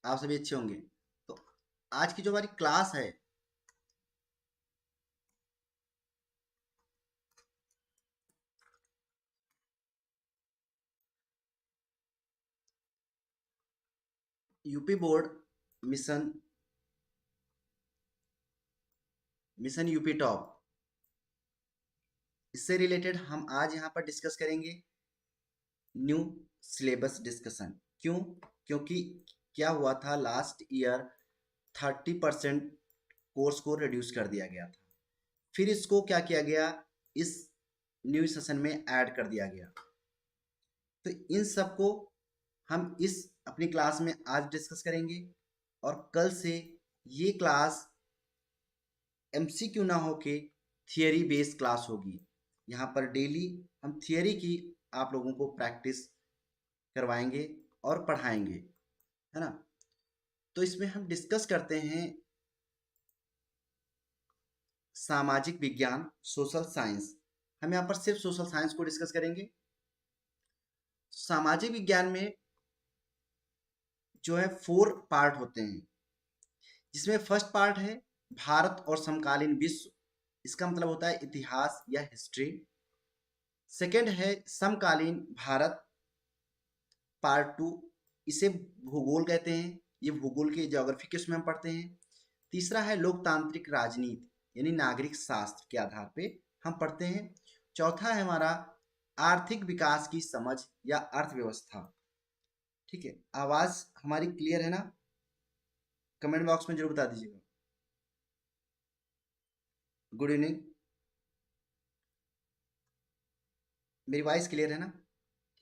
आप सभी अच्छे होंगे। तो आज की जो हमारी क्लास है, UP board mission mission UP top, इससे रिलेटेड हम आज यहाँ पर डिस्कस करेंगे न्यू सिलेबस डिस्कशन। क्यों? क्योंकि क्या हुआ था, लास्ट ईयर 30% कोर्स को रिड्यूस कर दिया गया था। फिर इसको क्या किया गया, इस न्यू सेशन में ऐड कर दिया गया। तो इन सब को हम इस अपनी क्लास में आज डिस्कस करेंगे, और कल से ये क्लास एमसीक्यू ना होके थियरी बेस्ड क्लास होगी। यहाँ पर डेली हम थियरी की आप लोगों को प्रैक्टिस करवाएंगे और पढ़ाएंगे, है ना। तो इसमें हम डिस्कस करते हैं सामाजिक विज्ञान, सोशल साइंस। हम यहाँ पर सिर्फ सोशल साइंस को डिस्कस करेंगे। सामाजिक विज्ञान में जो है 4 पार्ट होते हैं, जिसमें फर्स्ट पार्ट है भारत और समकालीन विश्व। इसका मतलब होता है इतिहास या हिस्ट्री। सेकंड है समकालीन भारत, पार्ट 2, इसे भूगोल कहते हैं। ये भूगोल के ज्योग्राफी के उसमें हम पढ़ते हैं। तीसरा है लोकतांत्रिक राजनीति, यानी नागरिक शास्त्र के आधार पे हम पढ़ते हैं। चौथा है हमारा आर्थिक विकास की समझ या अर्थव्यवस्था। ठीक है, आवाज हमारी क्लियर है ना? कमेंट बॉक्स में जरूर बता दीजिएगा। गुड इवनिंग, मेरी वॉइस क्लियर है ना?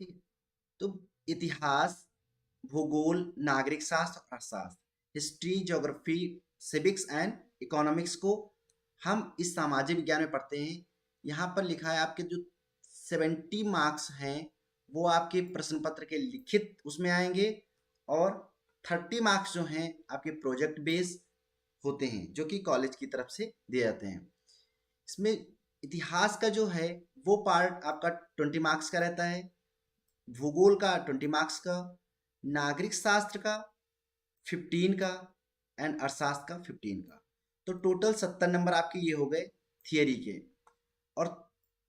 ठीक है। तो इतिहास, भूगोल, नागरिक शास्त्र और अर्थशास्त्र, history, geography, civics and economics को हम इस सामाजिक विज्ञान में पढ़ते हैं। यहाँ पर लिखा है आपके जो 70 मार्क्स हैं वो आपके प्रश्न पत्र के लिखित उसमें आएंगे, और 30 मार्क्स जो हैं आपके प्रोजेक्ट बेस होते हैं, जो कि कॉलेज की तरफ से दिए जाते हैं। इसमें इतिहास का जो है वो पार्ट आपका 20 मार्क्स का रहता है, भूगोल का 20 मार्क्स का, नागरिक शास्त्र का 15 का, एंड अर्थशास्त्र का 15 का। तो टोटल 70 नंबर आपके ये हो गए थियरी के, और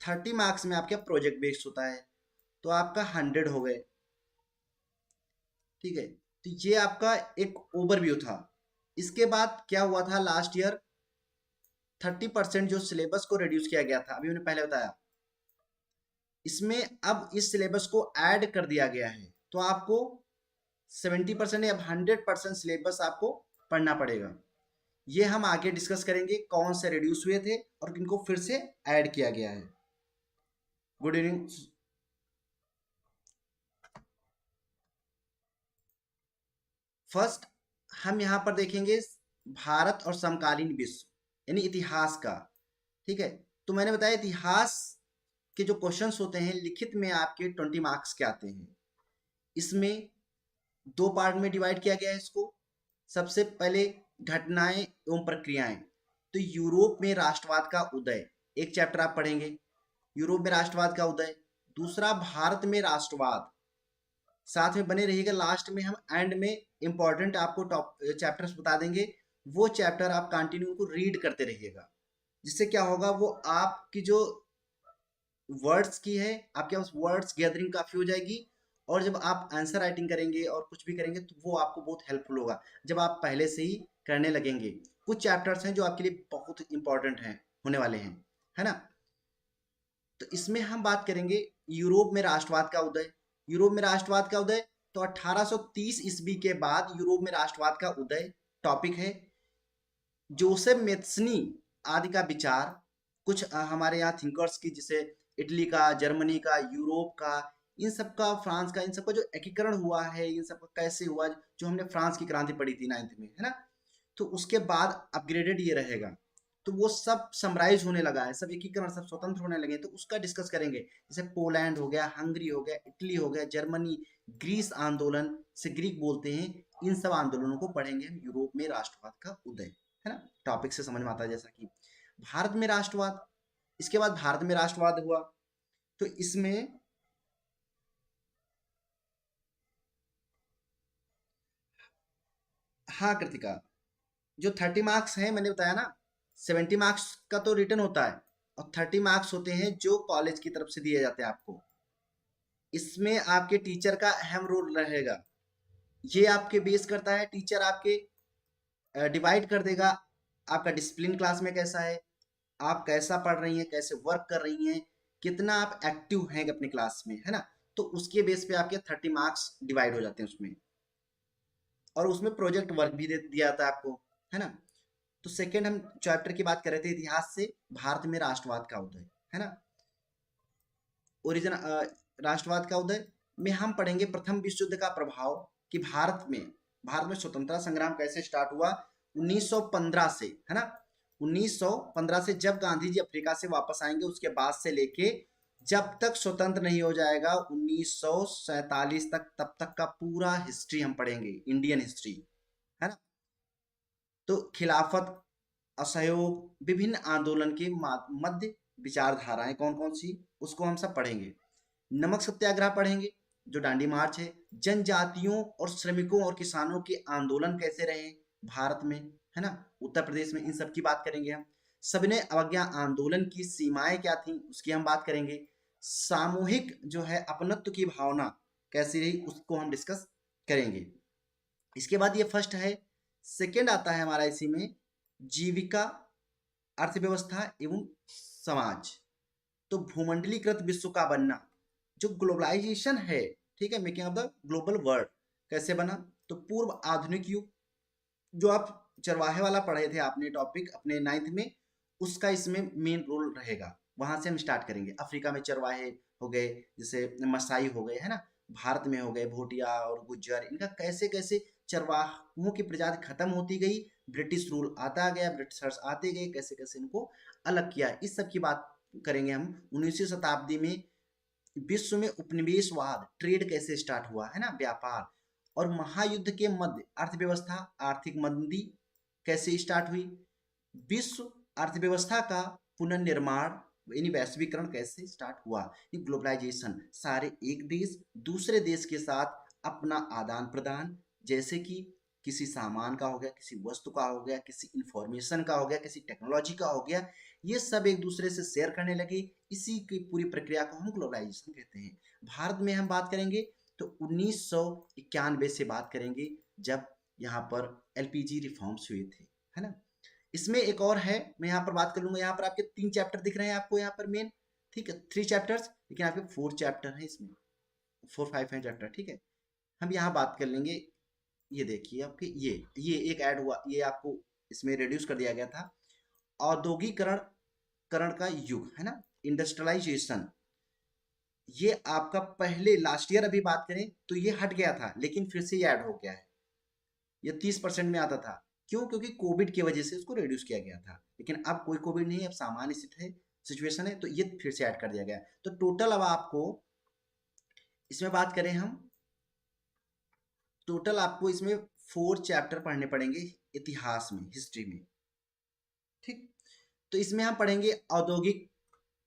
30 मार्क्स में आपका प्रोजेक्ट बेस्ड होता है, तो आपका 100 हो गए। ठीक है, तो ये आपका एक ओवरव्यू था। इसके बाद क्या हुआ था, लास्ट ईयर 30% जो सिलेबस को रिड्यूस किया गया था, अभी मैंने पहले बताया, इसमें अब इस सिलेबस को ऐड कर दिया गया है। तो आपको 70% या 100% सिलेबस आपको पढ़ना पड़ेगा। ये हम आगे डिस्कस करेंगे कौन से रिड्यूस हुए थे और किनको फिर से ऐड किया गया है। Good evening. फर्स्ट हम यहाँ पर देखेंगे भारत और समकालीन विश्व, यानी इतिहास का। ठीक है, तो मैंने बताया इतिहास के जो क्वेश्चंस होते हैं लिखित में आपके 20 मार्क्स के आते हैं। इसमें 2 पार्ट में डिवाइड किया गया है इसको। सबसे पहले घटनाएं एवं प्रक्रियाएं। तो यूरोप में राष्ट्रवाद का उदय, एक चैप्टर आप पढ़ेंगे, यूरोप में राष्ट्रवाद का उदय। दूसरा भारत में राष्ट्रवाद। साथ में बने रहिएगा, लास्ट में हम एंड में इंपॉर्टेंट आपको टॉप चैप्टर्स बता देंगे। वो चैप्टर आप कंटिन्यू उनको रीड करते रहिएगा, जिससे क्या होगा, वो आपकी जो वर्ड्स की है, आपके पास वर्ड्स गैदरिंग काफी हो जाएगी। और जब आप आंसर राइटिंग करेंगे और कुछ भी करेंगे तो वो आपको बहुत हेल्पफुल होगा, जब आप पहले से ही करने लगेंगे। कुछ चैप्टर्स हैं जो आपके लिए बहुत इंपॉर्टेंट हैं, होने वाले हैं, है ना। तो इसमें हम बात करेंगे यूरोप में राष्ट्रवाद का उदय। यूरोप में राष्ट्रवाद का उदय, तो 1830 ईस्वी के बाद यूरोप में राष्ट्रवाद का उदय टॉपिक है। जोसेफ मेत्सनी आदि का विचार, कुछ हमारे यहाँ थिंकर्स की, जैसे इटली का, जर्मनी का, यूरोप का, इन सब का, फ्रांस का, इन सब का जो एकीकरण हुआ है, इन सब का कैसे हुआ, जो हमने फ्रांस की क्रांति पढ़ी थी 9th में, है ना। तो उसके बाद अपग्रेडेड ये रहेगा। तो वो सब समराइज होने लगा है, सब एकीकरण, सब स्वतंत्र होने लगे, तो उसका डिस्कस करेंगे। जैसे पोलैंड हो गया, हंगरी हो गया, इटली हो गया, जर्मनी, ग्रीस आंदोलन से ग्रीक बोलते हैं, इन सब आंदोलनों को पढ़ेंगे हम, यूरोप में राष्ट्रवाद का उदय, है ना। टॉपिक से समझ में आता है। जैसा कि भारत में राष्ट्रवाद, इसके बाद भारत में राष्ट्रवाद हुआ, तो इसमें हाँ कृतिका, जो 30 मार्क्स हैं मैंने बताया ना, 70 मार्क्स का तो रिटर्न होता है और 30 मार्क्स होते हैं जो कॉलेज की तरफ से दिए जाते हैं आपको। इसमें आपके टीचर का अहम रोल रहेगा। ये आपके बेस करता है, टीचर आपके डिवाइड कर देगा आपका डिसिप्लिन क्लास में कैसा है, आप कैसा पढ़ रही हैं, कैसे वर्क कर रही हैं, कितना आप एक्टिव हैं अपनी क्लास में, है ना। तो उसके बेस पे आपके 30 मार्क्स डिवाइड हो जाते हैं उसमें, और उसमें प्रोजेक्ट वर्क भी दे दिया जाता है आपको, है ना। तो सेकेंड हम चैप्टर की बात कर रहे थे, इतिहास से भारत में राष्ट्रवाद का उदय, है ना। ओरिजिन राष्ट्रवाद का उदय में हम पढ़ेंगे प्रथम विश्व युद्ध का प्रभाव, कि भारत में स्वतंत्रता संग्राम कैसे स्टार्ट हुआ 1915 से, है ना। 1915 से जब गांधी जी अफ्रीका से वापस आएंगे उसके बाद से लेके जब तक स्वतंत्र नहीं हो जाएगा 1947 तक, तब तक का पूरा हिस्ट्री हम पढ़ेंगे, इंडियन हिस्ट्री, है ना। तो खिलाफत, असहयोग, विभिन्न आंदोलन के मध्य विचारधाराएं कौन कौन सी, उसको हम सब पढ़ेंगे। नमक सत्याग्रह पढ़ेंगे, जो दांडी मार्च है। जनजातियों और श्रमिकों और किसानों के आंदोलन कैसे रहे भारत में, है ना, उत्तर प्रदेश में, इन सब की बात करेंगे हम। सविनय अवज्ञा आंदोलन की सीमाएं क्या थी उसकी हम बात करेंगे। सामूहिक जो है अपनत्व की भावना कैसी रही उसको हम डिस्कस करेंगे। इसके बाद ये फर्स्ट है। सेकंड आता है हमारा इसी में जीविका, अर्थव्यवस्था एवं समाज। तो भूमंडलीकृत विश्व का बनना, जो ग्लोबलाइजेशन है, ठीक है, making of the global world कैसे बना। तो पूर्व आधुनिक युग, जो आप चरवाहे वाला पढ़े थे आपने टॉपिक अपने 9th में, उसका इसमें मेन रोल रहेगा। वहां से हम स्टार्ट करेंगे। अफ्रीका में चरवाहे हो गए, जैसे मसाई हो गए, है ना। भारत में हो गए भूटिया और गुज्जर, इनका कैसे कैसे चरवाहों की प्रजाति खत्म होती गई, ब्रिटिश रूल आता गया, ब्रिटिशर्स आते गए, कैसे कैसे इनको अलग किया, इस सब की बात करेंगे हम। 19वीं शताब्दी में विश्व में उपनिवेशवाद, ट्रेड कैसे स्टार्ट हुआ, है ना, व्यापार। और महायुद्ध के मध्य अर्थव्यवस्था, आर्थिक मंदी कैसे स्टार्ट हुई, विश्व अर्थव्यवस्था का पुनर्निर्माण यानी वैश्वीकरण कैसे स्टार्ट हुआ, ये ग्लोबलाइजेशन, सारे एक देश दूसरे देश के साथ अपना आदान प्रदान, जैसे कि किसी सामान का हो गया, किसी वस्तु का हो गया, किसी इंफॉर्मेशन का हो गया, किसी टेक्नोलॉजी का हो गया, ये सब एक दूसरे से शेयर करने लगे। इसी की पूरी प्रक्रिया को हम ग्लोबलाइजेशन कहते हैं। भारत में हम बात करेंगे तो 1991 से बात करेंगे, जब यहाँ पर एलपीजी रिफॉर्म्स हुए थे, है ना। इसमें एक और है, मैं यहाँ पर बात कर लूंगा। यहाँ पर आपके 3 चैप्टर दिख रहे हैं आपको यहाँ पर मेन, ठीक है, 3 चैप्टर्स, लेकिन आपके 4 चैप्टर हैं इसमें, 4 5 हैं चैप्टर, ठीक है। हम यहाँ बात कर लेंगे। ये देखिए आपके ये एक ऐड हुआ, ये आपको इसमें रिड्यूस कर दिया गया था। औद्योगिकरण करण का युग, है ना, इंडस्ट्रियलाइजेशन। ये आपका पहले लास्ट ईयर अभी बात करें तो ये हट गया था, लेकिन फिर से ये ऐड हो गया है। ये 30% में आता था, क्यों, क्योंकि कोविड की वजह से इसको रिड्यूस किया गया था, लेकिन अब कोई कोविड नहीं है, अब सामान्य स्थिति है, सिचुएशन है, तो ये फिर से ऐड कर दिया गया। तो टोटल अब आपको इसमें बात करें हम, टोटल आपको इसमें 4 चैप्टर पढ़ने पड़ेंगे इतिहास में, हिस्ट्री में, ठीक। तो इसमें हम पढ़ेंगे औद्योगिक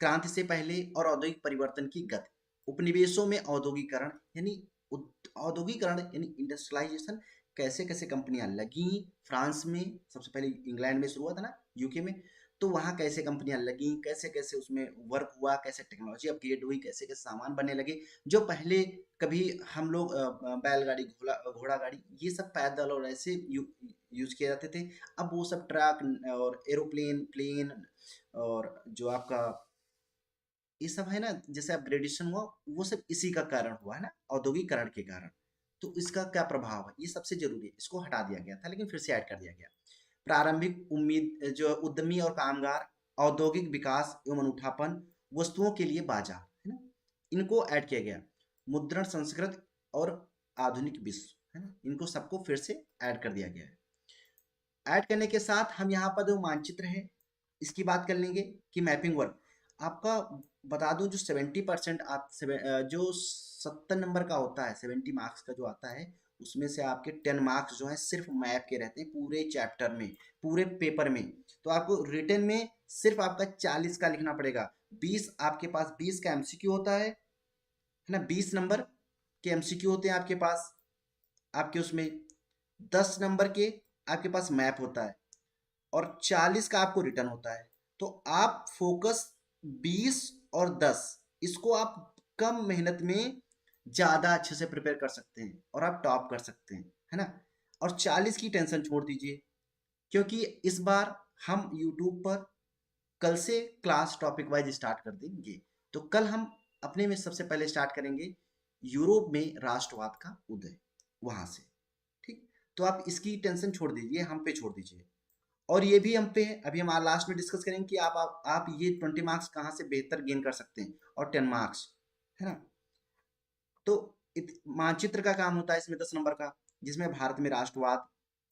क्रांति से पहले और औद्योगिक परिवर्तन की गति, उपनिवेशों में औद्योगिकरण यानी औद्योगिकरण यानी इंडस्ट्रियलाइजेशन, कैसे कैसे कंपनियां लगी फ्रांस में, सबसे पहले इंग्लैंड में शुरू हुआ था ना, यूके में। तो वहां कैसे कंपनियां लगी, कैसे कैसे उसमें वर्क हुआ, कैसे टेक्नोलॉजी अपग्रेड हुई, कैसे कैसे सामान बनने लगे, जो पहले कभी हम लोग बैलगाड़ी, घोड़ा गाड़ी, ये सब पैदल और ऐसे यूज किए जाते थे। अब वो सब ट्रक और एरोप्लेन, प्लेन, और जो आपका ये सब है ना, जैसे अपग्रेडेशन हुआ, वो सब इसी का कारण हुआ, है ना, औद्योगिकरण के कारण। तो इसका क्या प्रभाव है, ये सबसे जरूरी है, इसको हटा दिया गया था लेकिन फिर से ऐड कर दिया गया। प्रारंभिक उम्मीद, जो उद्यमी और कामगार, औद्योगिक विकास एवं अनूठापन, वस्तुओं के लिए बाजार, है ना, इनको ऐड किया गया। मुद्रण संस्कृत और आधुनिक विश्व, है ना, इनको सबको फिर से ऐड कर दिया गया है। ऐड करने के साथ हम यहाँ पर जो मानचित्र है इसकी बात कर लेंगे, कि मैपिंग वर्क आपका बता दूं, जो 70% जो 70 नंबर का होता है, 70 मार्क्स का जो आता है, उसमें से आपके 10 मार्क्स जो है सिर्फ मैप के रहते हैं पूरे चैप्टर में, पूरे पेपर में। तो आपको रिटर्न में सिर्फ आपका 40 का लिखना पड़ेगा। 20 आपके पास 20 का एमसीक्यू होता है ना, 20 नंबर के एमसीक्यू होते हैं आपके पास, आपके उसमें 10 नंबर के आपके पास मैप होता है और 40 का आपको रिटर्न होता है। तो आप फोकस 20 और 10 इसको आप कम मेहनत में ज्यादा अच्छे से प्रिपेयर कर सकते हैं और आप टॉप कर सकते हैं, है ना। और 40 की टेंशन छोड़ दीजिए, क्योंकि इस बार हम यूट्यूब पर कल से क्लास टॉपिक वाइज स्टार्ट कर देंगे। तो कल हम अपने में सबसे पहले स्टार्ट करेंगे यूरोप में राष्ट्रवाद का उदय, वहां से। ठीक, तो आप इसकी टेंशन छोड़ दीजिए, हम पे छोड़ दीजिए। और ये भी हम पे है, अभी हम लास्ट में डिस्कस करेंगे कि आप ये 20 मार्क्स कहाँ से बेहतर गेन कर सकते हैं, और 10 मार्क्स, है ना। तो मानचित्र का काम होता है इसमें 10 नंबर का, जिसमें भारत में राष्ट्रवाद,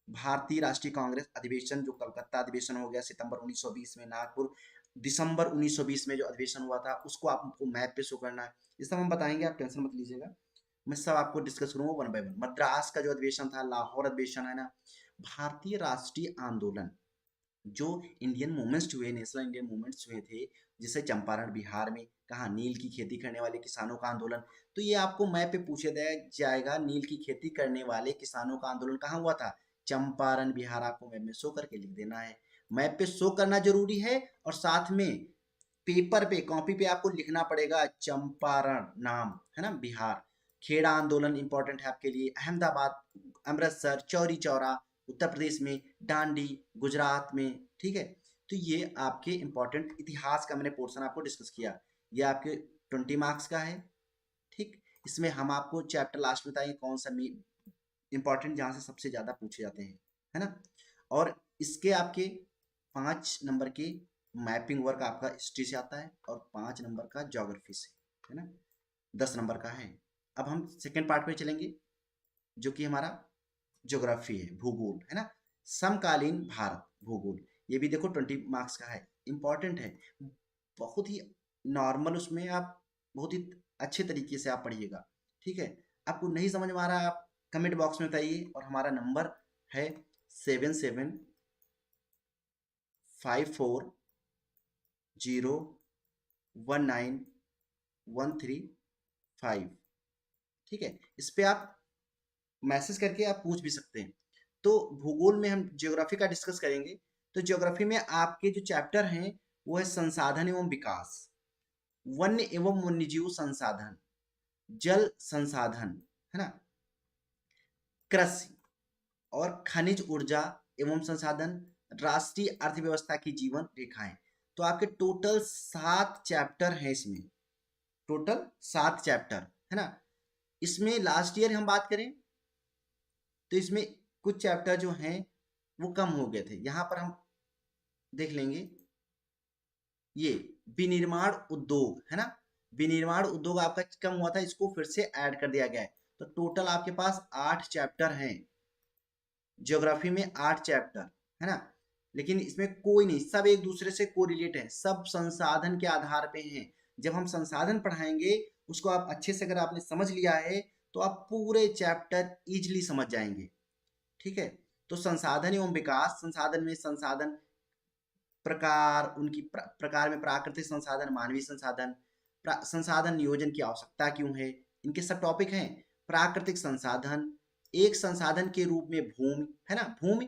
भारतीय राष्ट्रीय कांग्रेस अधिवेशन जो कलकत्ता अधिवेशन हो गया सितंबर 1920 में, नागपुर दिसंबर 1920 में जो अधिवेशन हुआ था, उसको आपको मैप पे शो करना है। ये सब हम बताएंगे, आप टेंशन मत लीजिएगा, मैं सब आपको डिस्कस करूंगा वन बाय वन। मद्रास का जो अधिवेशन था, लाहौर अधिवेशन, है ना। भारतीय राष्ट्रीय आंदोलन जो इंडियन मूवमेंट्स हुए, नेशनल इंडियन मूवमेंट्स हुए थे, जिसे चंपारण बिहार में, कहा नील की खेती करने वाले किसानों का आंदोलन। तो ये आपको मैप पे पूछे जाएगा, नील की खेती करने वाले किसानों का आंदोलन कहाँ हुआ था, चंपारण बिहार। आपको मैप में शो करके लिख देना है, मैप पे शो करना जरूरी है, और साथ में पेपर पे कॉपी पे आपको लिखना पड़ेगा चंपारण नाम, है ना, बिहार। खेड़ा आंदोलन इंपॉर्टेंट है आपके लिए, अहमदाबाद, अमृतसर, चौरी चौरा उत्तर प्रदेश में, डांडी गुजरात में, ठीक है। तो ये आपके इंपॉर्टेंट इतिहास का मैंने पोर्शन आपको डिस्कस किया, ये आपके 20 मार्क्स का है। ठीक, इसमें हम आपको चैप्टर लास्ट में बताएंगे कौन सा इंपॉर्टेंट जहाँ से सबसे ज्यादा पूछे जाते हैं, है ना। और इसके आपके 5 नंबर के मैपिंग वर्क आपका हिस्ट्री से आता है, और 5 नंबर का ज्योग्राफी से, है ना। 10 नंबर का है। अब हम सेकेंड पार्ट में चलेंगे, जो कि हमारा ज्योग्राफी है, भूगोल, है ना। समकालीन भारत भूगोल, ये भी देखो 20 मार्क्स का है, इंपॉर्टेंट है, बहुत ही नॉर्मल। उसमें आप बहुत ही अच्छे तरीके से आप पढ़िएगा, ठीक है। आपको नहीं समझ में आ रहा है, आप कमेंट बॉक्स में बताइए, और हमारा नंबर है 7754019135, ठीक है। इस पे आप मैसेज करके आप पूछ भी सकते हैं। तो भूगोल में हम ज्योग्राफी का डिस्कस करेंगे। तो ज्योग्राफी में आपके जो चैप्टर हैं वो है संसाधन एवं विकास, वन्य एवं वन्यजीव संसाधन, जल संसाधन, है ना, कृषि और खनिज ऊर्जा एवं संसाधन, राष्ट्रीय अर्थव्यवस्था की जीवन रेखाएं। तो आपके टोटल 7 चैप्टर हैं इसमें, टोटल 7 चैप्टर, है ना। इसमें लास्ट ईयर हम बात करें तो इसमें कुछ चैप्टर जो हैं वो कम हो गए थे, यहाँ पर हम देख लेंगे। ये विनिर्माण उद्योग, है ना, विनिर्माण उद्योग आपका कम हुआ था, इसको फिर से ऐड कर दिया गया है। तो टोटल आपके पास 8 चैप्टर हैं, ज्योग्राफी में 8 चैप्टर, है ना। लेकिन इसमें कोई नहीं, सब एक दूसरे से कोरिलेट है, सब संसाधन के आधार पे हैं। जब हम संसाधन पढ़ाएंगे, उसको आप अच्छे से अगर आपने समझ लिया है, तो आप पूरे चैप्टर इजिली समझ जाएंगे, ठीक है। तो संसाधन एवं विकास, संसाधन में संसाधन प्रकार, उनकी प्रकार में प्राकृतिक संसाधन, मानवीय संसाधन, संसाधन नियोजन की आवश्यकता क्यों है, इनके सब टॉपिक हैं। प्राकृतिक संसाधन, एक संसाधन के रूप में भूमि, है ना, भूमि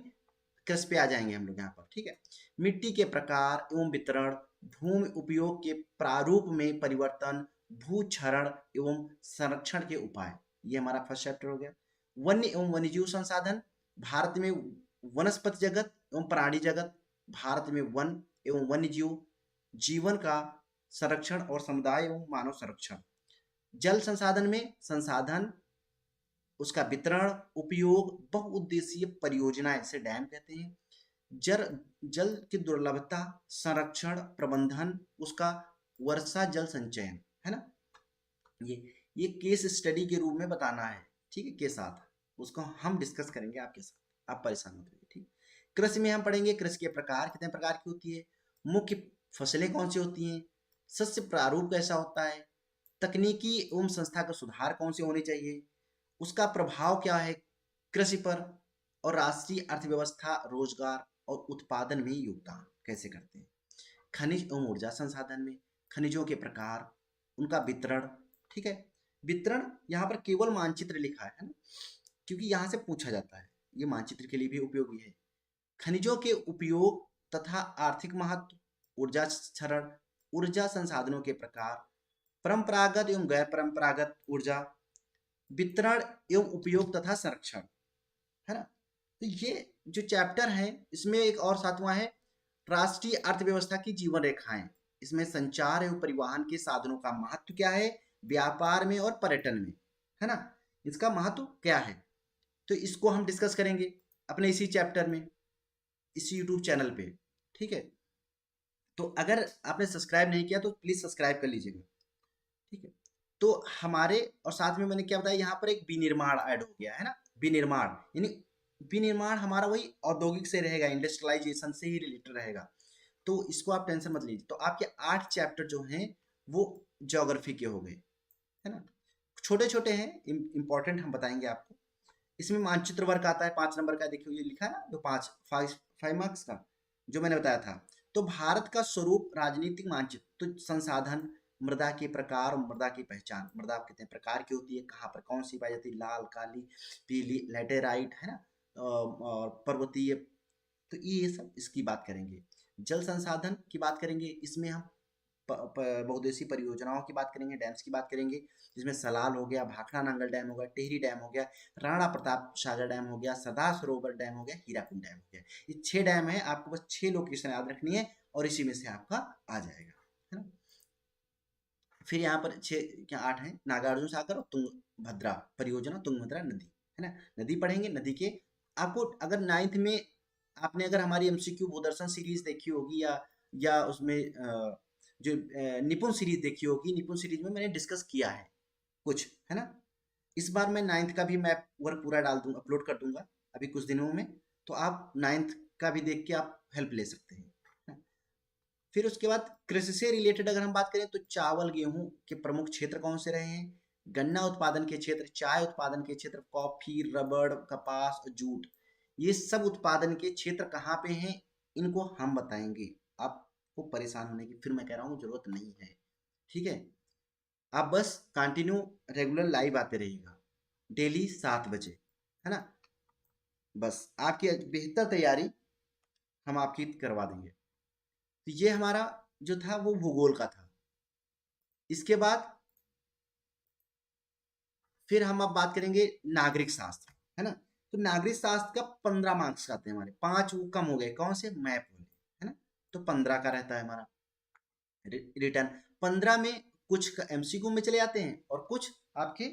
कृषि पे आ जाएंगे हम लोग यहाँ पर, ठीक है। मिट्टी के प्रकार एवं वितरण, भूमि उपयोग के प्रारूप में परिवर्तन, भू क्षरण एवं संरक्षण के उपाय, ये हमारा फर्स्ट चैप्टर हो गया। वन्य एवं वन्यजीव संसाधन, भारत में वनस्पति जगत एवं प्राणी जगत, भारत में वन एवं वन्य जीव जीवन का संरक्षण और समुदाय एवं मानव संरक्षण। जल संसाधन में संसाधन, उसका वितरण, उपयोग, बहुउद्देशीय परियोजनाएं, इसे डैम कहते हैं। जल जल की दुर्लभता, संरक्षण, प्रबंधन, उसका वर्षा जल संचयन, है ना। ये ये केस स्टडी के रूप में बताना है, ठीक है, के साथ उसको हम डिस्कस करेंगे आपके साथ, आप परेशान मत होइए, ठीक। कृषि में हम पढ़ेंगे कृषि के प्रकार, कितने प्रकार की होती है, मुख्य फसलें कौन सी होती हैं, शस्य प्रारूप कैसा होता है, तकनीकी एवं संस्था का सुधार कौन से होने चाहिए, उसका प्रभाव क्या है कृषि पर, और राष्ट्रीय अर्थव्यवस्था, रोजगार और उत्पादन में योगदान कैसे करते हैं। खनिज एवं ऊर्जा संसाधन में खनिजों के प्रकार, उनका वितरण, ठीक है। वितरण यहाँ पर केवल मानचित्र लिखा है ना, क्योंकि यहाँ से पूछा जाता है, ये मानचित्र के लिए भी उपयोगी है। खनिजों के उपयोग तथा आर्थिक महत्व, ऊर्जा क्षरण, ऊर्जा संसाधनों के प्रकार, परंपरागत एवं गैर परंपरागत ऊर्जा, वितरण एवं उपयोग तथा संरक्षण, है ना। तो ये जो चैप्टर है इसमें एक और सातवां है राष्ट्रीय अर्थव्यवस्था की जीवन रेखाएं। इसमें संचार एवं परिवहन के साधनों का महत्व क्या है, व्यापार में और पर्यटन में, है ना, इसका महत्व क्या है। तो इसको हम डिस्कस करेंगे अपने इसी चैप्टर में, इसी यूट्यूब चैनल पे, ठीक है। तो अगर आपने सब्सक्राइब नहीं किया तो प्लीज सब्सक्राइब कर लीजिएगा, ठीक है। तो हमारे और साथ में मैंने क्या बताया, यहाँ पर एक विनिर्माण ऐड हो गया है ना, विनिर्माण यानी विनिर्माण हमारा वही औद्योगिक से रहेगा, इंडस्ट्रियलाइजेशन से ही रिलेटेड रहेगा। तो इसको आप टेंशन मत लीजिए। तो आपके 8 चैप्टर जो हैं वो ज्योग्राफी के हो गए, है ना, छोटे छोटे हैं, इंपॉर्टेंट हम बताएंगे आपको। इसमें मानचित्र वर्क आता है 5 नंबर का, देखिए ये लिखा है ना, जो 5 मार्क्स का जो मैंने बताया था। तो भारत का स्वरूप राजनीतिक मानचित्र, तो संसाधन, मृदा के प्रकार और मृदा की पहचान, मृदा कितने प्रकार की होती है, कहाँ पर कौन सी पाई जाती है, लाल, काली, पीली, लैटेराइट, है ना, और पर्वतीय, तो ये सब इसकी बात करेंगे। जल संसाधन की बात करेंगे, इसमें हम बहुउद्देशीय परियोजनाओं की बात करेंगे, डैम्स की बात करेंगे, जिसमें सलाल हो गया, भाखड़ा नांगल डैम हो गया, टिहरी डैम हो गया, राणा प्रताप सागर डैम हो गया, सरदार सरोवर डैम हो गया, हीराकुंड डैम हो गया। ये 6 डैम है, आपको बस 6 लोकेशन याद रखनी है और इसी में से आपका आ जाएगा, है ना। फिर यहाँ पर 6 क्या 8 है, नागार्जुन सागर और तुंगभद्रा परियोजना, तुंगभद्रा नदी, है ना, नदी पढ़ेंगे। नदी के आपको अगर 9th में आपने अगर हमारी एमसीक्यू भूदर्शन सीरीज देखी होगी या उसमें जो निपुण सीरीज देखी होगी, निपुण सीरीज में मैंने डिस्कस किया है कुछ, है ना। इस बार मैं 9th का भी मैप वर्क पूरा डाल दूंगा, अपलोड कर दूंगा अभी कुछ दिनों में, तो आप 9th का भी देख के आप हेल्प ले सकते हैं, है ना? फिर उसके बाद कृषि से रिलेटेड अगर हम बात करें तो चावल गेहूं के प्रमुख क्षेत्र कौन से रहे हैं, गन्ना उत्पादन के क्षेत्र, चाय उत्पादन के क्षेत्र, कॉफी, रबड़, कपास और जूट, ये सब उत्पादन के क्षेत्र कहाँ पे हैं, इनको हम बताएंगे। आपको परेशान होने की, फिर मैं कह रहा हूँ, जरूरत नहीं है, ठीक है। आप बस कंटिन्यू रेगुलर लाइव आते रहिएगा डेली 7 बजे, है ना। बस आपकी बेहतर तैयारी हम आपकी करवा देंगे। तो ये हमारा जो था वो भूगोल का था। इसके बाद फिर हम अब बात करेंगे नागरिक शास्त्र, है ना। तो नागरिक शास्त्र का 15 मार्क्स आते हैं हमारे, 5 वो कम हो गए, कौन से, मैप वाले, है ना। तो 15 का रहता है हमारा रिटर्न। 15 में कुछ एमसीक्यू में चले जाते हैं और कुछ आपके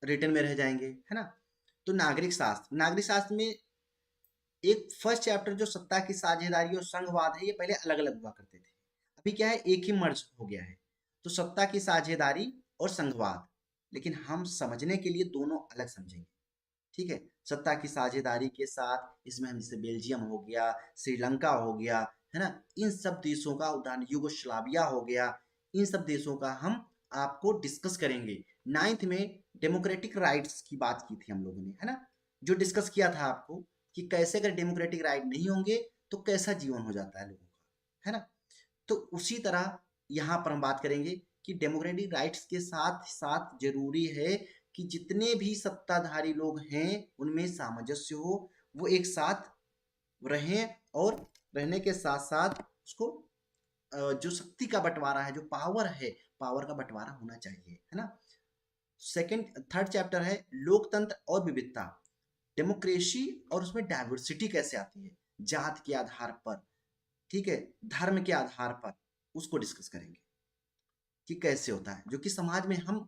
रिटर्न में रह जाएंगे, है ना। तो नागरिक शास्त्र, नागरिक शास्त्र में एक फर्स्ट चैप्टर जो सत्ता की साझेदारी और संघवाद है, ये पहले अलग अलग हुआ करते थे, अभी क्या है एक ही मर्ज हो गया है। तो सत्ता की साझेदारी और संघवाद, लेकिन हम समझने के लिए दोनों अलग समझेंगे, ठीक है। सत्ता की साझेदारी के साथ इसमें हम जैसे बेल्जियम हो गया, श्रीलंका हो गया, है ना, इन सब देशों का उदाहरण, युगोस्लाविया हो गया, इन सब देशों का हम आपको डिस्कस करेंगे। 9th में डेमोक्रेटिक राइट्स की बात की थी हम लोगों ने, है ना, जो डिस्कस किया था आपको कि कैसे अगर डेमोक्रेटिक राइट नहीं होंगे तो कैसा जीवन हो जाता है लोगों का, है ना। तो उसी तरह यहाँ पर हम बात करेंगे कि डेमोक्रेटिक राइट्स के साथ साथ जरूरी है कि जितने भी सत्ताधारी लोग हैं उनमें सामंजस्य हो, वो एक साथ रहें, और रहने के साथ साथ उसको जो शक्ति का बंटवारा है, जो पावर है, पावर का बंटवारा होना चाहिए, है ना। सेकंड थर्ड चैप्टर है लोकतंत्र और विविधता, डेमोक्रेसी और उसमें डाइवर्सिटी कैसे आती है, जात के आधार पर, ठीक है, धर्म के आधार पर, उसको डिस्कस करेंगे कि कैसे होता है, जो कि समाज में हम